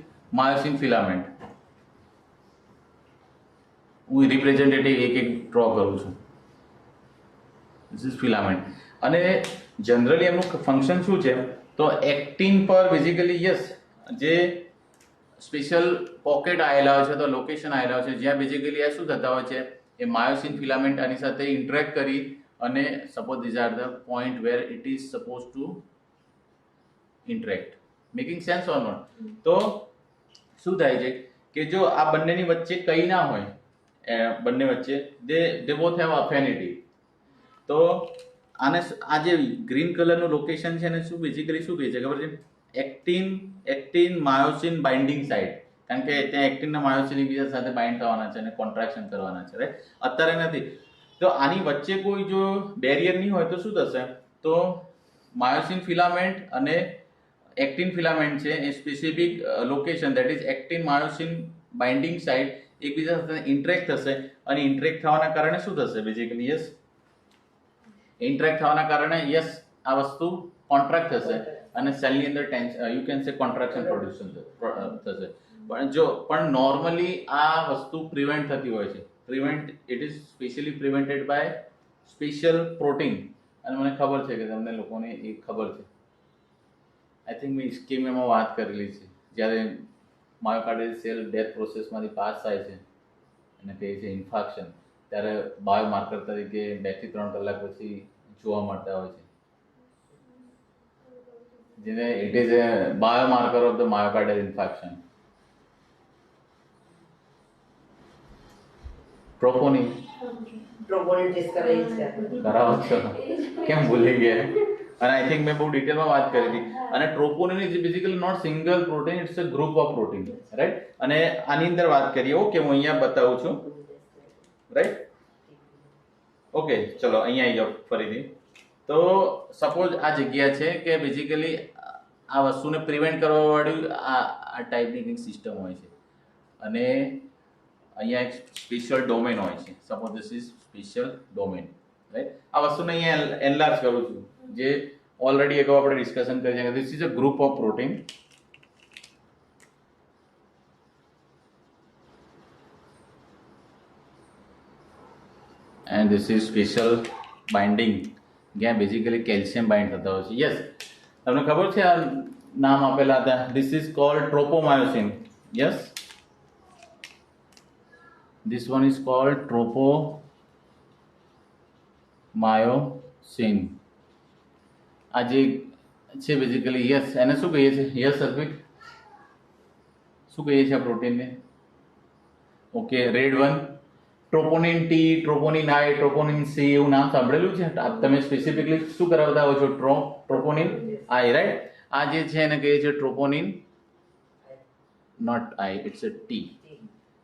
myosin filament. હું રિપ્રેઝેન્ટેટિવ એક એક ડ્રો કરું છું. This is filament. અને જનરલી એમનું ફંક્શન શું છે, તો એક્ટિન પર બેઝિકલી યસ જે સ્પેશિયલ પોકેટ આવેલા હોય છે, તો લોકેશન આવેલા હોય છે જ્યાં બેઝિકલી આ શું થતા હોય છે, એ માયોસિન ફિલામેન્ટ આની સાથે ઇન્ટરેક્ટ કરી અને suppose these are the point where it is suppose to interact. Making sense or not? તો શું થાય છે કે જો આ બંનેની વચ્ચે કંઈ ના હોય, બંને વચ્ચે દે બોથ હેવ અફિનિટી, તો આને આ જે ગ્રીન કલરનું લોકેશન છે એને શું બેઝિકલી શું કહે છે ખબર છે? Actin myosin binding site. કારણ કે ત્યાં એક્ટિન અને માયોસિન એકબીજા સાથે બાઇન્ડ થવાના છે અને કોન્ટ્રાક્શન કરવાના છે, રાઈટ? અત્યારે નથી. તો આની વચ્ચે કોઈ જો બેરિયર નહીં હોય તો શું થશે? તો માયોસિન ફિલામેન્ટ અને એક્ટિન ફિલામેન્ટ છે એ specific location that is actin myosin binding site એકબીજા સાથે ઇન્ટરેક્ટ થશે અને ઇન્ટરેક્ટ થવાના કારણે શું થશે બેઝિકલી? યસ, ઇન્ટરેક્ટ થવાના કારણે યસ આ વસ્તુ કોન્ટ્રાક્ટ થશે અને સેલની અંદર you can say contraction produce થશે. પણ નોર્મલી આ વસ્તુ પ્રિવેન્ટ થતી હોય છે. It is specially prevented by special protein. અને મને ખબર છે કે તમને લોકોને એ ખબર છે. આઈ થિંક મેં સ્કીમમાં વાત કરેલી છે. જ્યારે માયોકાર્ડિયલ સેલ ડેથ પ્રોસેસમાંથી પાસ થાય છે અને કહે છે ઇન્ફાક્શન, ત્યારે બાયોમાર્કર તરીકે 2 થી 3 કલાક પછી જોવા મળતા હોય છે, જેને it is a biomarker of the myocardial infarction. Troponin test કરાવી છે. કરાવો છો? કેમ ભૂલી ગયા? અને આઈ થિંક મેં બહુ ડિટેલમાં વાત કરી હતી. અને troponin is basically not single protein, it's a group of protein, right? અને આની અંદર વાત કરીએ. ઓકે, હું અહીંયા બતાવું છું, રાઈટ? ઓકે, ચલો અહીંયા આવી જાઓ ફરીથી. તો સપોઝ આ જગ્યા છે કે બેઝિકલી આ વસ્તુને પ્રિવેન્ટ કરવા વાળી આ ટાઈપની કંઈક સિસ્ટમ હોય છે અને અહીંયા એક સ્પેશિયલ ડોમેન હોય છે. Suppose this is special domain, right? આ વસ્તુને અહીંયા એનલાર્જ કરું છું, જે ઓલરેડી એક આપણે ડિસ્કશન કરી છે. This is a group of protein and this is special binding જ્યાં બેઝિકલી કેલ્શિયમ બાઇન્ડ થતા હોય છે. યસ, તમને ખબર છે આ નામ આપેલા હતા. This is called tropomyosin. Yes, this one is called tropomyosin. આ જે છે બેઝિકલી યસ, એને શું કહીએ છીએ? યસ અર્પિત, શું કહીએ છીએ આ પ્રોટીનને? Okay, red one troponin T, troponin I, troponin C એવું નામ સાંભળેલું છે? તમે સ્પેસિફિકલી શું કરાવતા હો છો? Troponin I, right? આ જે છે એને કહીએ છીએ troponin, not I, it's a T.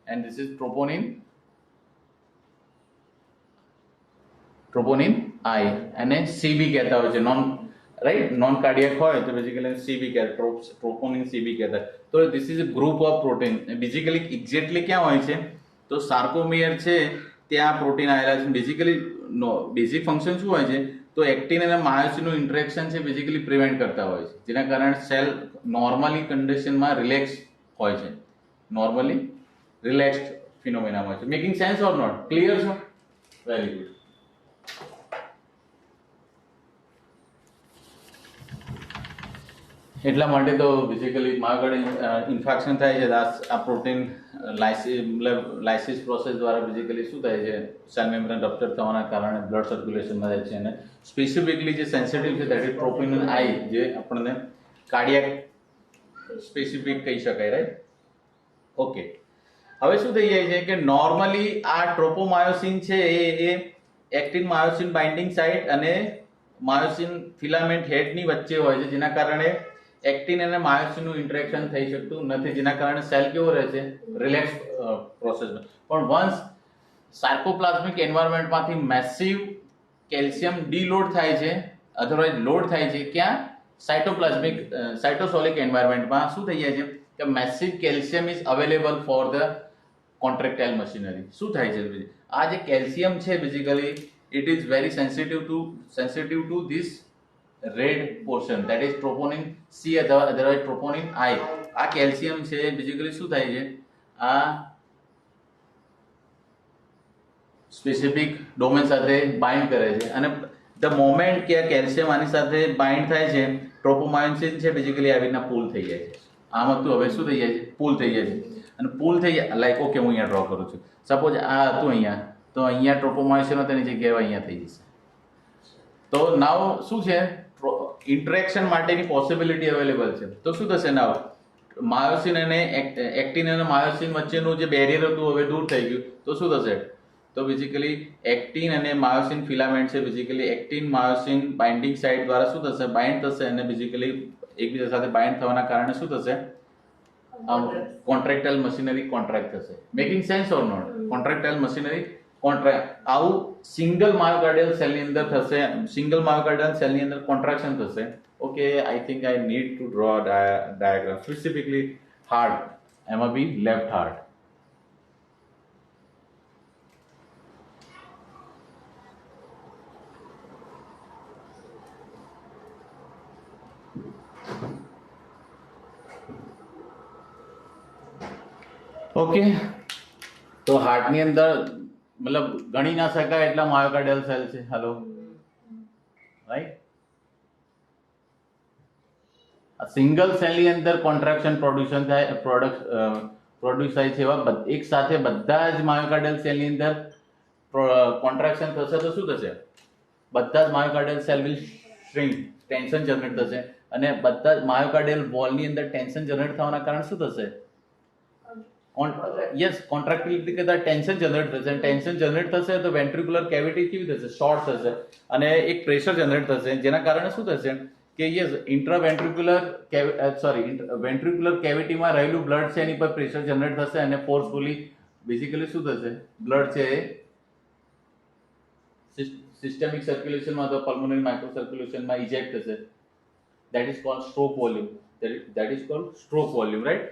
And this is troponin I અને સીબી કહેતા હોય છે. રાઈટ, નોન કાર્ડિયક હોય તો બેઝિકલી સીબી કહેતા, ટ્રોપોનિન સીબી કહેતા. તો this is a group of protein. Basically exactly ક્યાં હોય છે? તો સાર્કોમિયર છે ત્યાં પ્રોટીન આવેલા છે. બેઝિકલી બેઝિક ફંક્શન શું હોય છે? તો એક્ટિન અને માયોસિનનું ઇન્ટરેક્શન છે બેઝિકલી પ્રિવેન્ટ કરતા હોય છે, જેના કારણે સેલ નોર્મલી કન્ડિશનમાં રિલેક્સ હોય છે. નોર્મલી રિલેક્સ્ડ ફિનોમેના હોય છે. Making sense or not? Clear છે? Very good. એટલા માટે તો બેઝિકલી માયોકાર્ડિયલ ઇન્ફેક્શન થાય છે. આ પ્રોટીન લાઇસિસ પ્રોસેસ દ્વારા બેઝિકલી શું થાય છે? સેલ મેમ્બ્રેન રપ્ચર થવાના કારણે બ્લડ સર્ક્યુલેશનમાં જાય છે અને સ્પેસિફિકલી જે સેન્સિટિવ છે દેટ ઇઝ ટ્રોપોનિન આઈ, જે આપણને કાર્ડિયાક સ્પેસિફિક કહી શકાય, રાઈટ? ઓકે, હવે શું થઈ જાય છે કે નોર્મલી આ ટ્રોપોમાયોસિન છે એ એક્ટિન માયોસિન બાઇન્ડિંગ સાઇટ અને માયોસિન ફિલામેન્ટ હેડની વચ્ચે હોય છે, જેના કારણે એક્ટિન અને માયોસિનનું ઇન્ટરેક્શન થઈ શકતું નથી, જેના કારણે સેલ કેવો રહે છે? રિલેક્સ પ્રોસેસમાં. પણ વન્સ સાર્કોપ્લાઝમિક એન્વાયરમેન્ટમાંથી મેસિવ કેલ્શિયમ ડીલોડ થાય છે, અધરવાઇઝ લોડ થાય છે ક્યાં? સાઇટોસોલિક એન્વાયરમેન્ટમાં શું થઈ જાય છે કે massive calcium is available for the contractile machinery. શું થાય છે? આ જે કેલ્શિયમ છે basically it is very sensitive to this red portion, that is troponin C અથવા otherwise troponin I. આ કેલ્શિયમ છે બેઝિકલી શું થાય છે, આ સ્પેસિફિક ડોમેન સાથે બાઇન્ડ કરે છે અને ધ મોમેન્ટ કે આ કેલ્શિયમ આની સાથે બાઇન્ડ થાય છે, ટ્રોપોમાયોસિન છે બેઝિકલી આવી રીતના પુલ થઈ જાય છે. આમ હતું હવે શું થઈ જાય છે, પુલ થઈ જાય છે. અને પુલ થઈ જાય લાઈક ઓકે હું અહીંયા ડ્રો કરું છું, સપોઝ આ હતું અહીંયા, તો અહીંયા ટ્રોપોમાયોસિન તેની જગ્યાએ અહીંયા થઈ જશે. તો નાવ શું છે, ઇન્ટરેક્શન માટેની પોસિબિલિટી અવેલેબલ છે. તો શું થશે નાવ, માયોસિન અને એક્ટિન અને માયોસિન વચ્ચેનું જે બેરિયર હતું હવે દૂર થઈ ગયું. તો શું થશે, તો બેઝિકલી એક્ટિન અને માયોસિન ફિલામેન્ટ છે, basically actin myosin binding site દ્વારા શું થશે, બાઇન્ડ થશે અને બેઝિકલી એકબીજા સાથે બાઇન્ડ થવાના કારણે શું થશે, કોન્ટ્રાક્ટાઇલ મશીનરી કોન્ટ્રાક્ટ થશે. Making sense or not? Contractile machinery contract, આવું સિંગલ માયોકાર્ડિયલ સેલની અંદર થશે, સિંગલ માયોકાર્ડિયલ સેલની અંદર કોન્ટ્રાક્શન થશે. Okay, I think I need to draw diagram specifically heart, એમાં બી લેફ્ટ હાર્ટ. ઓકે, તો હાર્ટની અંદર મતલબ ગણી ના શકાય એટલા માયોકાર્ડિયલ સેલ છે. Hello, right? આ સિંગલ સેલની અંદર કોન્ટ્રાક્શન પ્રોડ્યુસ થાય છે, એવા એક સાથે બધા જ માયોકાર્ડિયલ સેલની અંદર કોન્ટ્રાક્શન થશે તો શું થશે, બધા જ માયોકાર્ડિયલ cell will shrink, tension generate થશે અને બધા જ માયોકાર્ડિયલ વોલની અંદર ટેન્શન જનરેટ થવાના કારણે શું થશે, યસ કોન્ટ્રાક્ટિલિટી કરતા ટેન્શન જનરેટ થશે. ટેન્શન જનરેટ થશે તો વેન્ટ્રિક્યુલર કેવિટી કેવી થશે, શોર્ટ થશે અને એક પ્રેશર જનરેટ થશે, જેના કારણે શું થશે કે યસ વેન્ટ્રિક્યુલર કેવિટીમાં રહેલું બ્લડ છે એની પર પ્રેશર જનરેટ થશે અને ફોર્સફુલી બેઝિકલી શું થશે, બ્લડ છે સિસ્ટેમિક સર્ક્યુલેશનમાં અથવા પલ્મોનરી માઇક્રો સર્ક્યુલેશનમાં ઇજેક્ટ થશે. That is cold stroke volume. Right?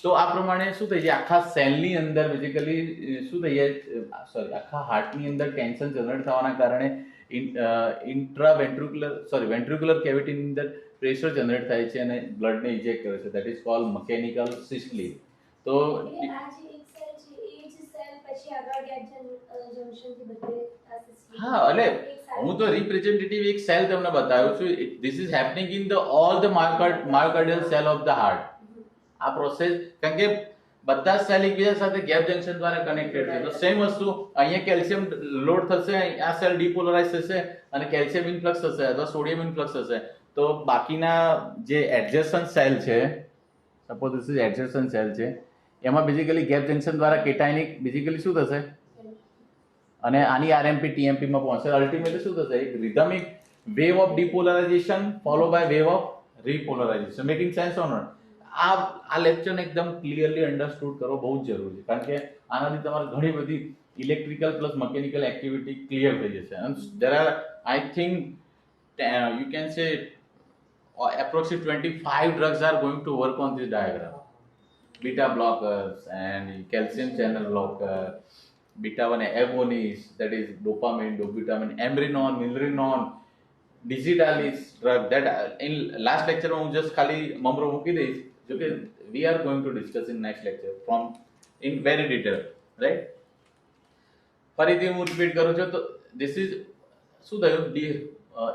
તો આ પ્રમાણે શું થઈ જાય, આખા સેલની અંદર બેઝિકલી શું થઈ જાય, આખા હાર્ટની અંદર ટેન્શન જનરેટ થવાના કારણે વેન્ટ્રિક્યુલર કેવિટીની અંદર પ્રેશર જનરેટ થાય છે અને બ્લડને ઇજેક્ટ કરે છે. That is called mechanical systole. તો આ જે એક સેલ છે એ જ સેલ પછી આગળ ગેપ જંક્શનથી બધે આ સિસ્ટમ. હા, એટલે હું તો રિપ્રેઝેન્ટેટિવ એક સેલ તમને બતાવ્યું છું. This is happening in the all the myocardial cell of the heart. આ પ્રોસેસ, કારણ કે બધા સેલ એકબીજા સાથે ગેપ જંક્શન દ્વારા કનેક્ટેડ છે. તો સેમ વસ્તુ અહીંયા કેલ્શિયમ લોડ થશે, આ સેલ ડિપોલરાઇઝ થશે અને કેલ્શિયમ ઇન્ફ્લક્સ થશે અથવા સોડિયમ ઇન્ફ્લક્સ થશે. તો બાકીના જે એડજસન્ટ સેલ છે, સપોઝ ધીસ ઇઝ એડજસન્ટ સેલ છે, એમાં બેઝિકલી ગેપ જંક્શન દ્વારા કેટાયનિક બેઝિકલી શું થશે અને આની આરએમપી ટીએમપી માં પહોંચશે. અલ્ટિમેટલી શું થશે, એક rhythmic wave of depolarization follow by wave of repolarization. Making sense or not? આ લેક્ચરને એકદમ ક્લિયરલી અન્ડરસ્ટુડ કરવો બહુ જ જરૂરી છે, કારણ કે આનાથી તમારે ઘણી બધી electrical plus mechanical activity clear થઈ જશે. અને there are I think you can say approximately 25 drugs are going to work on this diagram. Beta blockers and calcium channel blocker, beta 1 agonist, that is dopamine, dobutamine, ambrinon, milrinone, digitalis drug. That in last lecture હું just ખાલી મમરો મૂકી દઈશ, જો કે we are going to discuss in next lecture from in very detail, right? ફરીથી હું રિપીટ કરું છું. તો this is શું થયું,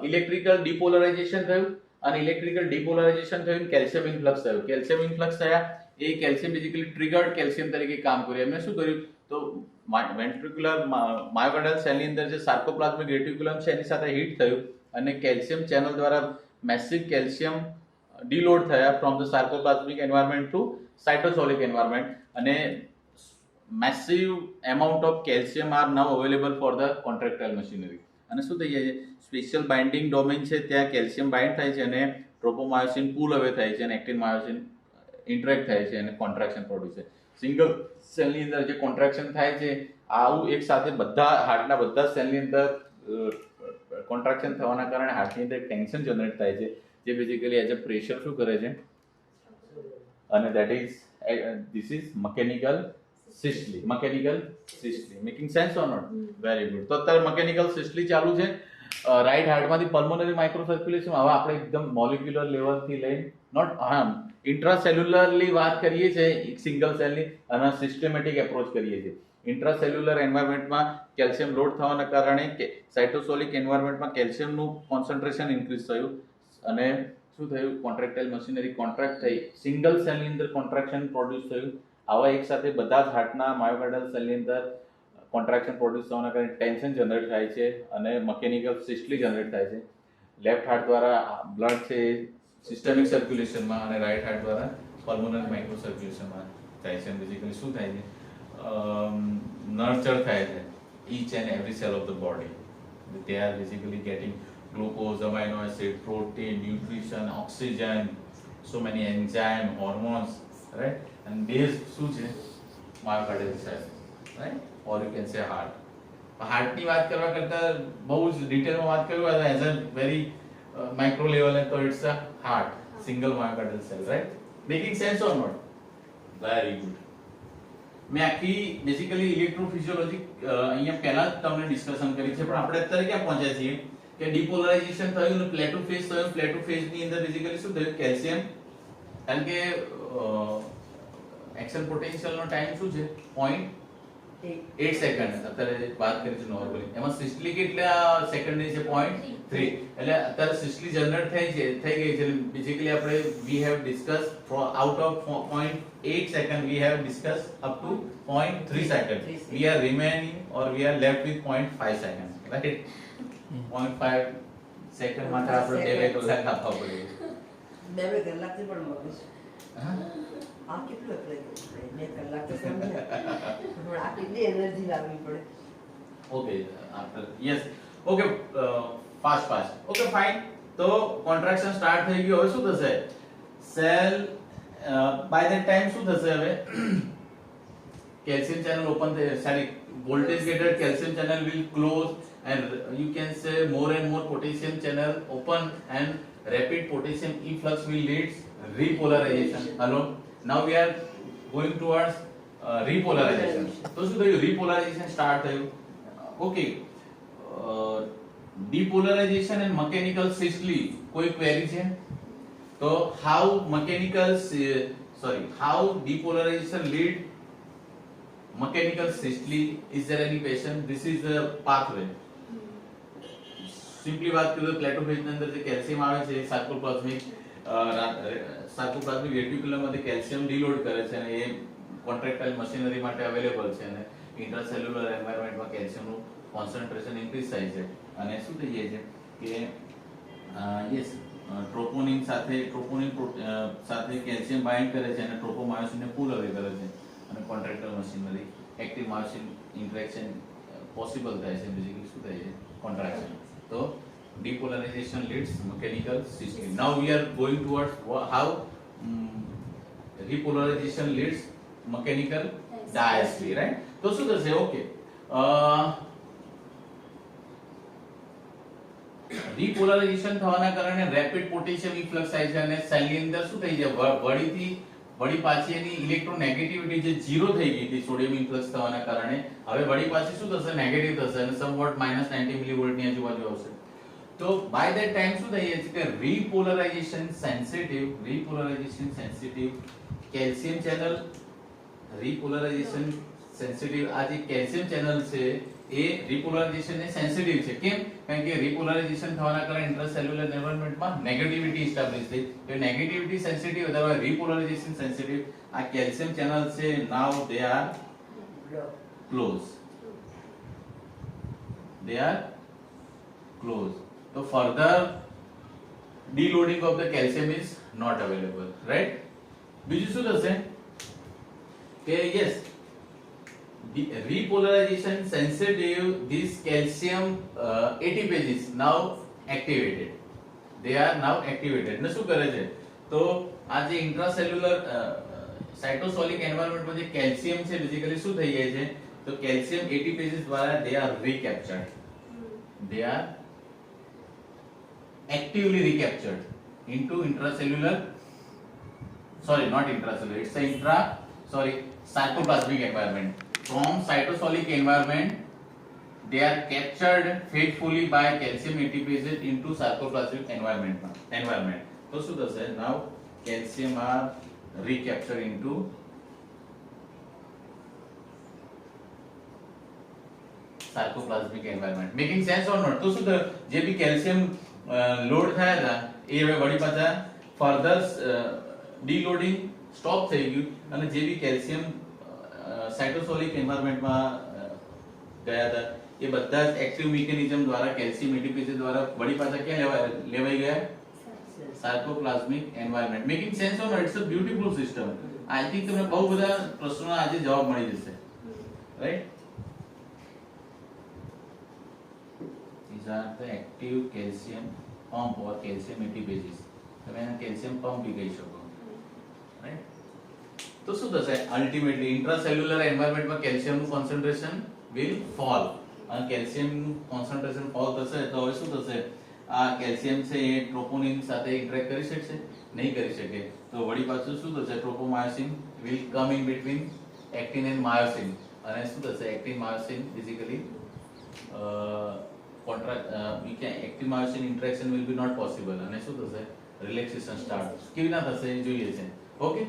ઇલેક્ટ્રિકલ ડિપોલરાઇઝેશન થયું અને ઇલેક્ટ્રિકલ ડિપોલરાઇઝેશન થયું, કેલ્શિયમ ઇન્ફ્લક્સ થયું. કેલ્શિયમ ઇન્ફ્લક્સ થયા, એ કેલ્શિયમ બેઝિકલી ટ્રિગર્ડ કેલ્શિયમ તરીકે કામ કર્યું. એમને શું કર્યું, તો વેન્ટ્રિક્યુલર માયોકાર્ડિયલ સેલની અંદર જે સાર્કોપ્લાઝમિક રેટિક્યુલમ છે એની સાથે હિટ થયું અને કેલ્શિયમ ચેનલ દ્વારા મેસિવ કેલ્શિયમ ડીલોડ થયા from the sarcoplasmic environment to cytosolic environment અને massive amount of calcium are now available for the contractile machinery. અને શું થઈ જાય છે, સ્પેશિયલ બાઇન્ડિંગ ડોમેન છે ત્યાં કેલ્શિયમ બાઇન્ડ થાય છે અને ટ્રોપોમાયોસિન પુલ અવે થાય છે અને એક્ટિન માયોસિન ઇન્ટરેક્ટ થાય છે અને કોન્ટ્રાક્શન પ્રોડ્યુસ છે. સિંગલ સેલની અંદર જે કોન્ટ્રાક્શન થાય છે, આવું એક સાથે બધા હાર્ટના બધા સેલની અંદર કોન્ટ્રાક્શન થવાના કારણે હાર્ટની અંદર ટેન્શન જનરેટ થાય છે, જે બેઝિકલી એઝ અ પ્રેશર શું કરે છે અને that is this is mechanical systole, mechanical systole. Making sense or not? Very good. તો અત્યારે મિકેનિકલ સિસ્ટલી ચાલુ છે. રાઈટ હાર્ટમાંથી પલ્મોનરી માઇક્રોસર્ક્યુલેશન. હવે આપણે એકદમ મોલિક્યુલર લેવલથી લઈને ઇન્ટ્રાસેલ્યુલરલી વાત કરીએ છીએ સિંગલ સેલની અને સિસ્ટમેટિક એપ્રોચ કરીએ છીએ. ઇન્ટ્રાસેલ્યુલર એન્વાયરમેન્ટમાં કેલ્શિયમ લોડ થવાના કારણે સાઇટોસોલિક એન્વાયરમેન્ટમાં કેલ્શિયમનું કોન્સન્ટ્રેશન ઇન્ક્રીઝ થયું અને શું થયું? કોન્ટ્રાક્ટાઇલ મશીનરી કોન્ટ્રાક્ટ થઈ, સિંગલ સેલની અંદર કોન્ટ્રાક્શન પ્રોડ્યુસ થયું. આવા એક સાથે બધા જ હાર્ટના માયોકાર્ડિયલ સેલની અંદર કોન્ટ્રાક્શન પ્રોડ્યુસ થવાના કારણે ટેન્શન જનરેટ થાય છે અને મિકેનિકલ સિસ્ટલી જનરેટ થાય છે. લેફ્ટ હાર્ટ દ્વારા બ્લડ છે સિસ્ટમિક સર્ક્યુલેશનમાં અને રાઈટ હાર્ટ દ્વારા પલ્મોનરી માઇક્રો સર્ક્યુલેશનમાં થાય છે. બેઝિકલી શું થાય છે? નર્ચર થાય છે each and every cell of the body. They are basically getting glucose, amino acid, protein, nutrition, oxygen, so many enzyme, hormones, right? And base શું છે? myocardial cell, right? Or you can say heart. હાર્ટની વાત કરવા કરતા બહુ જ ડિટેલમાં વાત કરવી હોય as a very micro level તો it's a heart, single myocardial cell, right? Making sense or not? Very good. મેં આખી બેઝિકલી ઇલેક્ટ્રોફિઝિયોલોજી અહીંયા પહેલા જ તમને ડિસ્કશન કરી છે, પણ આપણે અત્યારે ક્યાં પહોંચ્યા છીએ કે ડિપોલરાઇઝેશન થયું ને પ્લેટો ફેઝ થયું. પ્લેટો ફેઝની અંદર બેઝિકલી શું થયું? કેલ્શિયમ, કારણ કે એક્શન પોટેન્શિયલનો ટાઈમ શું છે? 0.8 સેકન્ડ અત્યારે વાત કરી છે નોર્મલી. એમાં સિસ્ટલી કેટલા સેકન્ડની છે? 0.3. એટલે અત્યારે સિસ્ટલી જનરેટ થઈ ગઈ છે. બેઝિકલી આપણે we have discuss out of 0.8 second we have discuss up to 0.3 second. We are remaining or we are left with 0.5 second, right? 0.5 second માટે આપણે 2 કલાક આપવા પડે. 2 કલાકથી પણ મગજ આ કેટલું એપ્લાય કરવું પડે? 2 કલાક તો સમજ્યા પણ આ કેટલી એનર્જી લાવવી પડે? Okay, after yes. Okay, fast. Okay, fine. તો કોન્ટ્રાક્શન સ્ટાર્ટ થઈ ગયું. હવે શું થશે? સેલ બાય ધેટ ટાઈમ શું થશે? હવે calcium channel open voltage gated calcium channel will close and you can say more and more potassium channel open and rapid potassium efflux will lead repolarization. Hello, now we are going towards repolarization. તો શું થયું? repolarization start થયું. Okay, depolarization and mechanical systole કોઈ query છે? તો how depolarization lead mechanical systole? Is there any question? This is the pathway. Simply વાત કરીએ તો પ્લેટોફેઝ ની અંદર જે કેલ્શિયમ આવે છે સાર્કોપ્લાઝમિક રેટિક્યુલમમાંથી કેલ્શિયમ ડીલોડ કરે છે અને એ કોન્ટ્રાક્ટાઇલ મશીનરી માટે અવેલેબલ છે અને ઇન્ટ્રાસેલ્યુલર એન્વાયરમેન્ટમાં કેલ્શિયમનું કોન્સન્ટ્રેશન ઇન્ક્રીઝ થાય છે અને શું થઈ જાય છે કે યસ ટ્રોપોનિન સાથે કેલ્શિયમ બાઇન્ડ કરે છે અને ટ્રોપોમાયોસિનને પુલ અવે કરે છે અને contractile machinery active myosin interaction possible થાય છે. બેઝિકલી શું થાય છે? Contraction. So depolarization leads mechanical systole. Now we are going towards how repolarization leads mechanical diastole, right? તો શું થશે? Okay, repolarization થવાના કારણે રેપિડ પોટેશિયમ ઇફ્લક્સ થાય છે અને સેલની અંદર શું થઈ જાય? વળી પાછી એની ઇલેક્ટ્રોનેગેટિવિટી જે 0 થઈ ગઈ હતી સોડિયમ ઇન્ફ્લક્સ થવાના કારણે હવે વળી પાછી શું થશે? નેગેટિવ થશે અને સમવોટ -90 મિલીવોલ્ટ ની આજુબાજુ આવશે. તો બાય ધેટ ટાઈમ શું થઈ જાય છે કે repolarization sensitive કેલ્શિયમ ચેનલ આ જે કેલ્શિયમ ચેનલ છે એ repolarization ને સેન્સિટિવ છે. કેમ? કારણ કે repolarization થવાના કારણે ઇન્ટ્રાસેલ્યુલર એન્વાયરમેન્ટમાં નેગેટિવિટી એસ્ટાબ્લિશ થઈ. તો નેગેટિવિટી સેન્સિટિવ અથવા repolarization સેન્સિટિવ આ કેલ્શિયમ ચેનલ છે. નાઉ they are close. So further deloading of the calcium is not available, right? બીજું શું થશે કે yes, repolarization sensitive these calcium ATPase is now activated. They are now activated. ને શું કરે છે? તો આ જે ઇન્ટ્રાસેલ્યુલર સાઇટોસોલિક એન્વાયરમેન્ટમાં જે કેલ્શિયમ છે બેઝિકલી શું થઈ જાય છે? તો કેલ્શિયમ ATPase દ્વારા they are recaptured. They are actively recaptured into intracellular, sorry, not intracellular, it's a cytoplasmic environment. From cytosolic environment they are captured faithfully by calcium ATPases into sarcoplasmic environment. તો શું થશે? now calcium are recaptured into sarcoplasmic environment. making sense or not? તો શું થયું? જે બી કેલ્શિયમ લોડ થયા હતા એ હવે વળી પાછા ફર્ધર ડીલોડિંગ સ્ટોપ થઈ ગયું અને જે બી કેલ્શિયમ સાયટોસોલિક એન્વાયરમેન્ટમાં ગયા હતા એ બધા જ એક્ટિવ મિકેનિઝમ દ્વારા કેલ્શિયમ એટીપીસી દ્વારા વળી પાછા ક્યાં લેવાઈ ગયા? Sarcoplasmic environment. Making sense or not? It's a beautiful system. I think તમને બહુ બધા પ્રશ્નોના આજે જવાબ મળી જશે, right? these are the active calcium pump or calcium ATPases. તમે એને કેલ્શિયમ પંપ બી કહી શકો, રાઈટ? તો શું થશે? અલ્ટિમેટલી ઇન્ટ્રાસેલ્યુલર એન્વાયરમેન્ટમાં કેલ્શિયમનું કોન્સન્ટ્રેશન will fall. અને કેલ્શિયમનું કોન્સન્ટ્રેશન ફોલ થશે તો હવે શું થશે? આ કેલ્શિયમ છે એ ટ્રોપોનિન સાથે ઇન્ટરેક્ટ કરી શકશે? નહીં કરી શકે. તો વળી પાછું શું થશે? ટ્રોપોમાયોસિન will come in between actin and myosin. અને શું થશે? actin myosin basically actin myosin interaction will be not possible. અને શું થશે? Relaxation start. કેવી ના થશે એ જોઈએ છે. ઓકે.